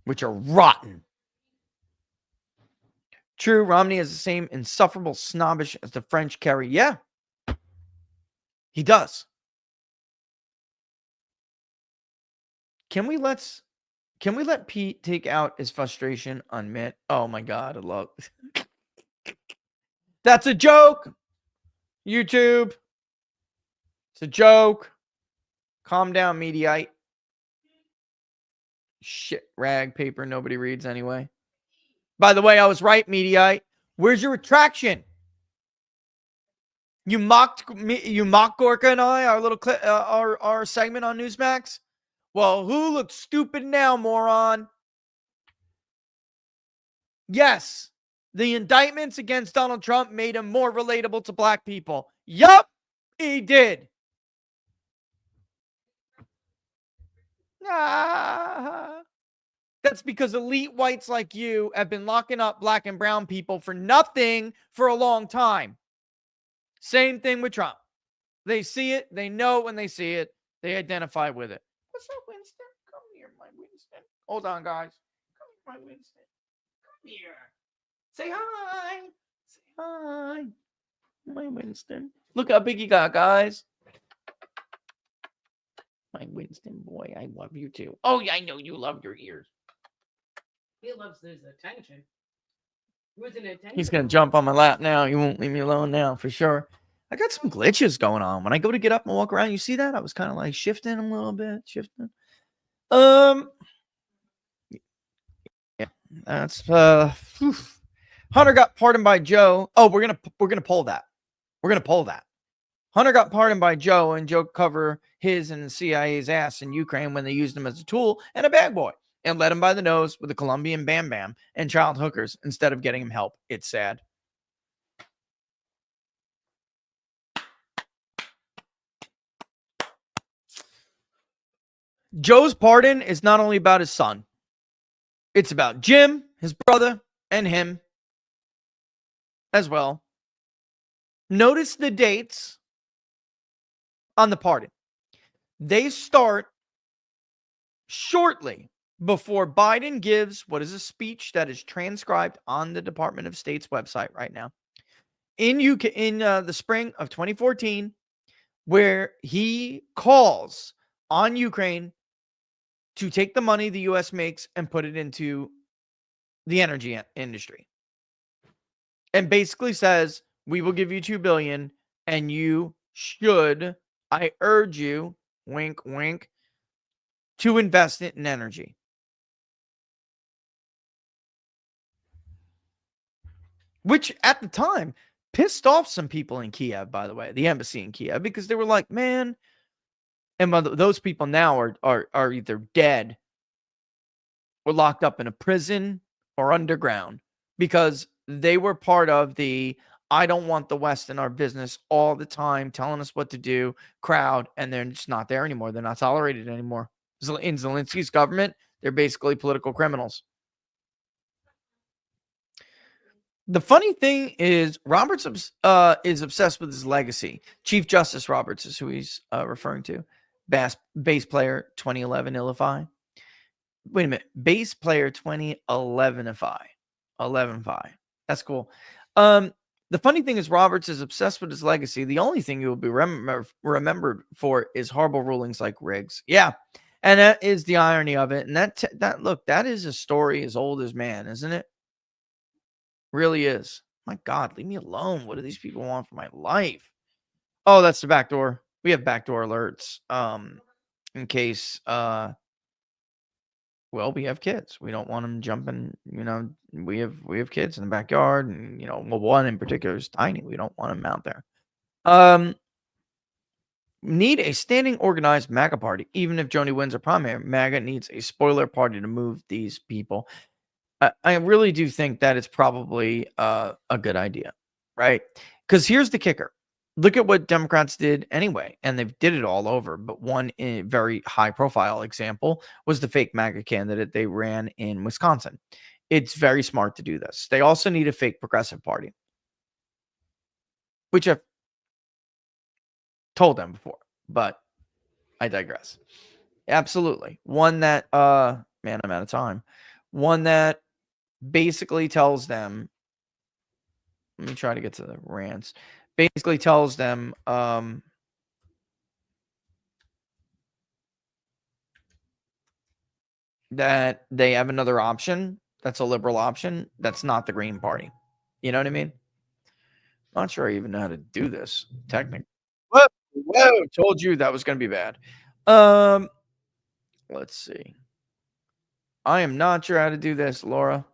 which are rotten. True, Romney is the same insufferable snobbish as the French Kerry. Yeah, he does. Can we let Pete take out his frustration on Mitt? Oh my God, I love that's a joke. YouTube. It's a joke. Calm down, Mediaite. Shit, rag paper nobody reads anyway. By the way, I was right, Mediaite. Where's your retraction? You mocked me. You mocked Gorka and I, our little our segment on Newsmax. Well, who looks stupid now, moron? Yes, the indictments against Donald Trump made him more relatable to black people. Yup, he did. That's because elite whites like you have been locking up black and brown people for nothing for a long time. Same thing with Trump. They see it. They know when they see it. They identify with it. What's up, Winston? Come here, my Winston. Hold on, guys. Come here, my Winston. Come here. Say hi. Say hi. My Winston. Look how big he got, guys. My Winston boy, I love you too. Oh, yeah, I know you love your ears. He loves his attention. He's going to jump on my lap now. He won't leave me alone now, for sure. I got some glitches going on. When I go to get up and walk around, you see that? I was kind of like shifting a little bit, shifting. Yeah, that's Hunter got pardoned by Joe. Oh, we're gonna poll that. We're gonna poll that. Hunter got pardoned by Joe, and Joe cover his and the CIA's ass in Ukraine when they used him as a tool and a bad boy and led him by the nose with a Colombian Bam Bam and child hookers instead of getting him help. It's sad. Joe's pardon is not only about his son. It's about Jim, his brother, and him as well. Notice the dates on the pardon. They start shortly before Biden gives what is a speech that is transcribed on the Department of State's website right now in the spring of 2014, where he calls on Ukraine to take the money the U.S. makes and put it into the energy industry. And basically says, we will give you $2 billion and you should, I urge you, wink, wink, to invest it in energy. which at the time pissed off some people in Kiev, by the way, the embassy in Kiev, because they were like, man, and those people now are either dead or locked up in a prison or underground because they were part of the I don't want the West in our business all the time telling us what to do crowd, and they're just not there anymore. They're not tolerated anymore. In Zelensky's government, they're basically political criminals. The funny thing is, Roberts is obsessed with his legacy. Chief Justice Roberts is who he's referring to. Bass player 2011 Illify. Wait a minute. Bass player 2011ify. 11ify. That's cool. The funny thing is, Roberts is obsessed with his legacy. The only thing he will be remembered for is horrible rulings like Riggs. Yeah. And that is the irony of it. And that is a story as old as man, isn't it? Really is. My God, leave me alone. What do these people want for my life? Oh, that's the back door. We have backdoor alerts. In case we have kids. We don't want them jumping, we have kids in the backyard, and one in particular is tiny. We don't want them out there. Need a standing organized MAGA party. Even if Joni wins a primary, MAGA needs a spoiler party to move these people. I really do think that it's probably a good idea, right? Because here's the kicker. Look at what Democrats did anyway, and they've did it all over. But one very high-profile example was the fake MAGA candidate they ran in Wisconsin. It's very smart to do this. They also need a fake progressive party, which I've told them before, but I digress. Absolutely. One that, man, I'm out of time. One that basically tells them, let me try to get to the rants, basically tells them that they have another option that's a liberal option that's not the Green Party. You know what I mean? Not sure I even know how to do this technically. Whoa, told you that was going to be bad. Let's see. I am not sure how to do this, Laura.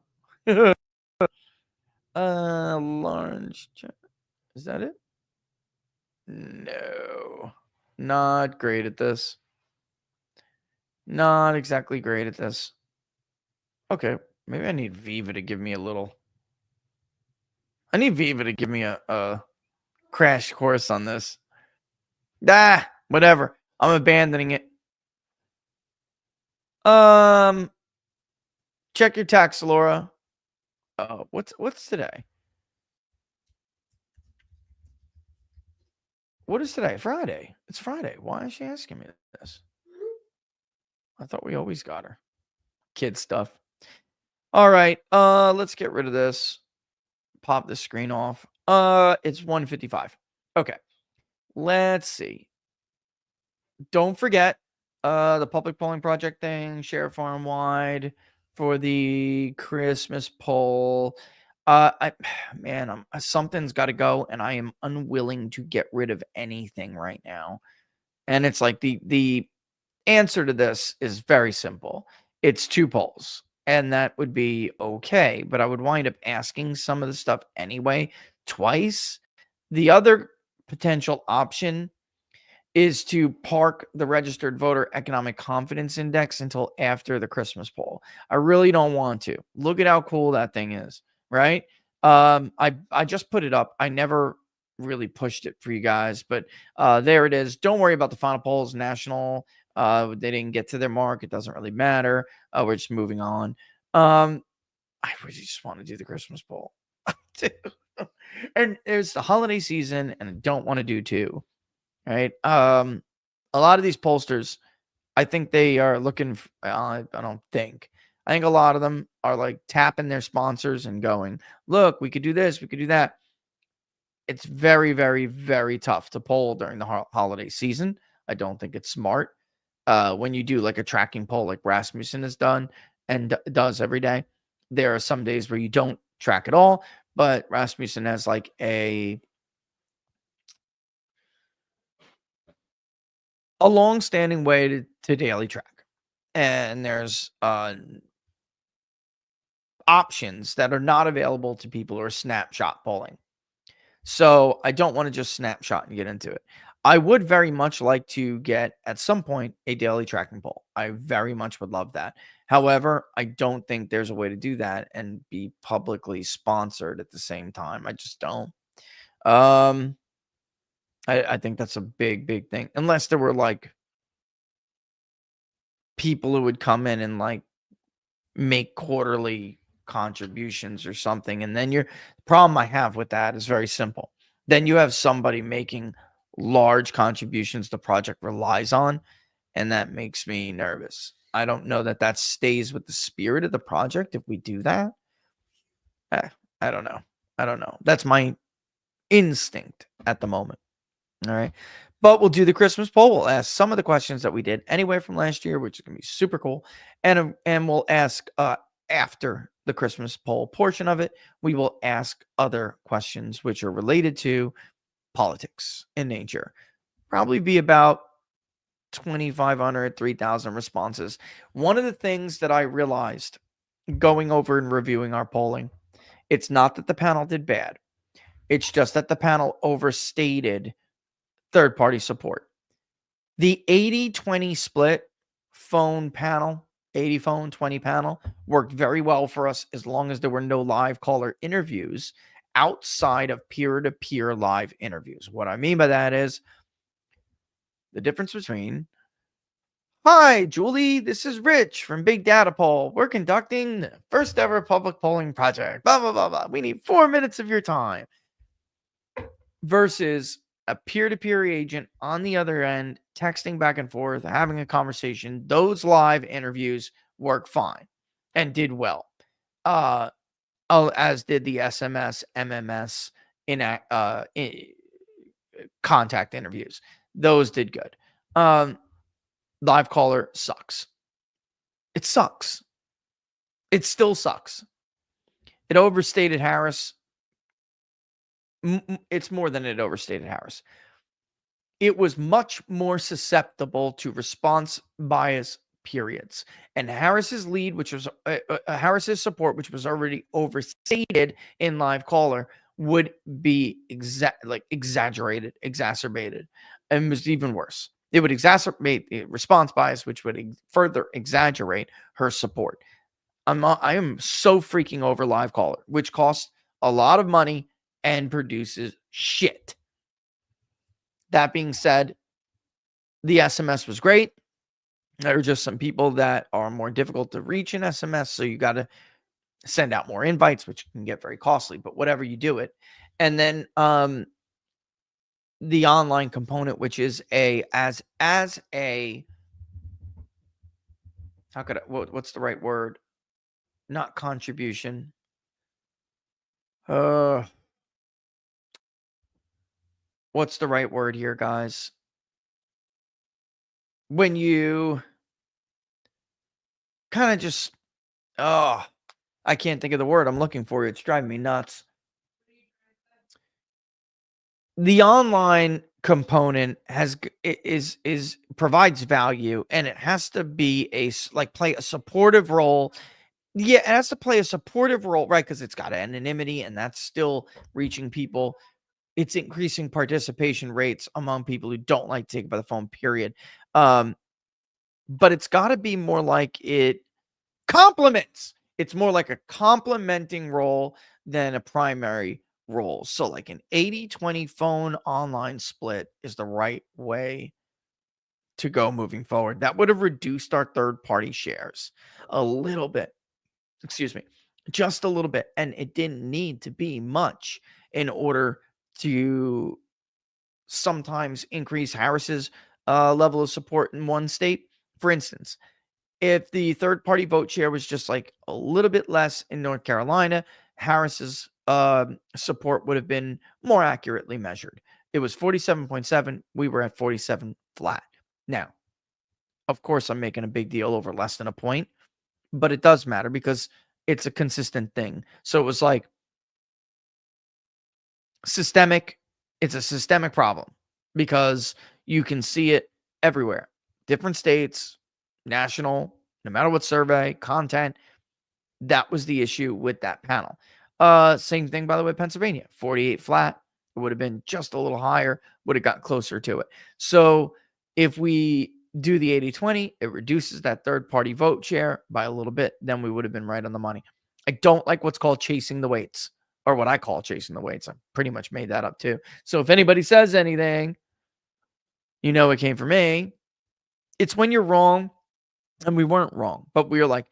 Large. Is that it? No. Not great at this. Not exactly great at this. Okay. Maybe I need Viva to give me a little. I need Viva to give me a crash course on this. Whatever. I'm abandoning it. Check your tax, Laura. What's today? What is today? Friday. It's Friday. Why is she asking me this? I thought we always got her. Kid stuff. All right. Let's get rid of this. Pop the screen off. It's 1:55. Okay. Let's see. Don't forget the public polling project thing, share farm wide for the Christmas poll. Something's got to go, and I am unwilling to get rid of anything right now. And it's like the answer to this is very simple. It's 2 polls, and that would be okay. But I would wind up asking some of the stuff anyway twice. The other potential option is to park the registered voter economic confidence index until after the Christmas poll. I really don't want to. Look at how cool that thing is, right? I just put it up. I never really pushed it for you guys, but there it is. Don't worry about the final polls. National, they didn't get to their mark. It doesn't really matter. We're just moving on. I really just want to do the Christmas poll. And there's the holiday season, and I don't want to do 2. Right. A lot of these pollsters, I think they are looking. I think a lot of them are like tapping their sponsors and going, look, we could do this. We could do that. It's very, very, very tough to poll during the holiday season. I don't think it's smart. When you do like a tracking poll like Rasmussen has done and does every day, there are some days where you don't track at all. But Rasmussen has like a long-standing way to daily track. And there's options that are not available to people who are snapshot polling. So I don't want to just snapshot and get into it. I would very much like to get at some point a daily tracking poll. I very much would love that. However, I don't think there's a way to do that and be publicly sponsored at the same time. I just don't. I think that's a big thing. Unless there were like people who would come in and like make quarterly contributions or something. And then the problem I have with that is very simple. Then you have somebody making large contributions the project relies on, and that makes me nervous. I don't know that that stays with the spirit of the project if we do that. I don't know. That's my instinct at the moment. All right. But we'll do the Christmas poll. We'll ask some of the questions that we did anyway from last year, which is going to be super cool. And we'll ask after the Christmas poll portion of it, we will ask other questions which are related to politics in nature. Probably be about 2,500, 3,000 responses. One of the things that I realized going over and reviewing our polling, it's not that the panel did bad. It's just that the panel overstated third-party support. The 80-20 split phone panel, 80 phone, 20 panel, worked very well for us as long as there were no live caller interviews outside of peer-to-peer live interviews. What I mean by that is the difference between, "Hi, Julie, this is Rich from Big Data Poll. We're conducting the first ever public polling project. Blah, blah, blah, blah. We need 4 minutes of your time." Versus a peer-to-peer agent on the other end, texting back and forth, having a conversation. Those live interviews work fine and did well. As did the SMS, MMS contact interviews. Those did good. Live caller sucks. It sucks. It still sucks. It overstated Harris. It's more than it overstated Harris. It was much more susceptible to response bias periods. And Harris's lead, which was Harris's support, which was already overstated in live caller, would be exaggerated, exacerbated, and was even worse. It would exacerbate the response bias, which would further exaggerate her support. I am so freaking over live caller, which costs a lot of money and produces shit. That being said, the SMS was great. There are just some people that are more difficult to reach in SMS, so you got to send out more invites, which can get very costly, but whatever, you do it. And then the online component, which is what's the right word? Not contribution. What's the right word here, guys? When you kind of just, I can't think of the word I'm looking for. It's driving me nuts. The online component provides value, and it has to be play a supportive role. Yeah, it has to play a supportive role, right? Because it's got anonymity, and that's still reaching people. It's increasing participation rates among people who don't like to take by the phone, period. But it's got to be more like it complements. It's more like a complementing role than a primary role. So like an 80-20 phone online split is the right way to go moving forward. That would have reduced our third-party shares a little bit. Excuse me, just a little bit. And it didn't need to be much in order to sometimes increase Harris's level of support in one state. For instance, if the third-party vote share was just like a little bit less in North Carolina, Harris's support would have been more accurately measured. It was 47.7. We were at 47 flat. Now, of course, I'm making a big deal over less than a point, but it does matter because it's a consistent thing. So it was like systemic. It's a systemic problem because you can see it everywhere. Different states, national, no matter what survey, content, That was the issue with that panel. Same thing, by the way, Pennsylvania, 48 flat. It would have been just a little higher, would have got closer to it. So if we do the 80-20, it reduces that third-party vote share by a little bit. Then we would have been right on the money. I don't like what's called chasing the weights, or what I call chasing the weights. I pretty much made that up too. So if anybody says anything, you know it came from me. It's when you're wrong, and we weren't wrong, but we were like,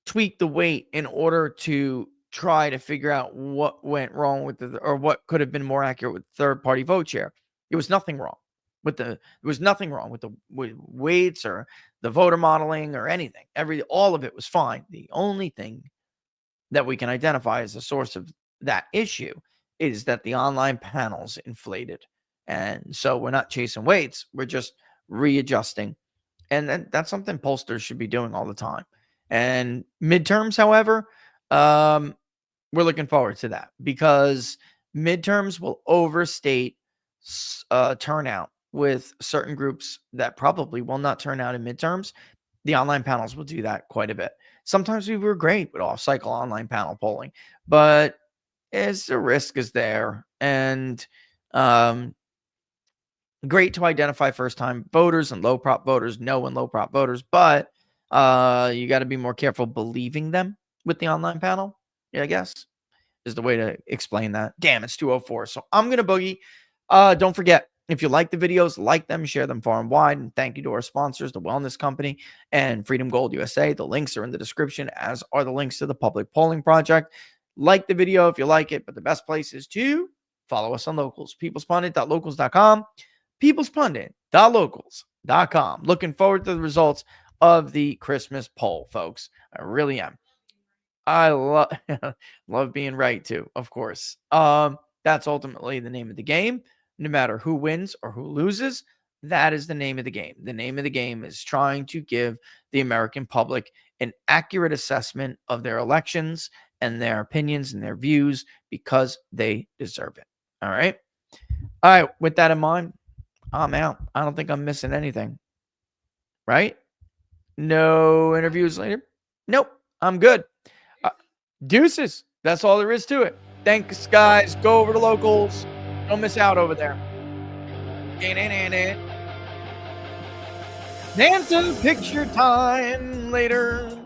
tweak the weight in order to try to figure out what went wrong with or what could have been more accurate with third-party vote share. There was nothing wrong with the weights or the voter modeling or anything. All of it was fine. The only thing that we can identify as the source of that issue is that the online panels inflated. And so we're not chasing weights, we're just readjusting. And that's something pollsters should be doing all the time. And midterms, however, we're looking forward to that, because midterms will overstate turnout with certain groups that probably will not turn out in midterms. The online panels will do that quite a bit. Sometimes we were great with off-cycle online panel polling, but the risk is there. And great to identify first-time voters and low-prop voters, no and low-prop voters, but you got to be more careful believing them with the online panel, I guess, is the way to explain that. Damn, it's 2:04. So I'm going to boogie. Don't forget, if you like the videos, like them, share them far and wide. And thank you to our sponsors, The Wellness Company and Freedom Gold USA. The links are in the description, as are the links to the Public Polling Project. Like the video if you like it, but the best place is to follow us on Locals. peoplespundit.locals.com. peoplespundit.locals.com. Looking forward to the results of the Christmas poll, folks. I really am. I love being right too, of course. That's ultimately the name of the game. No matter who wins or who loses, that is the name of the game. The name of the game is trying to give the American public an accurate assessment of their elections and their opinions and their views, because they deserve it. All right. All right. With that in mind, I'm out. I don't think I'm missing anything. Right? No interviews later? Nope. I'm good. Deuces. That's all there is to it. Thanks, guys. Go over to Locals. Don't miss out over there. Dance picture time later.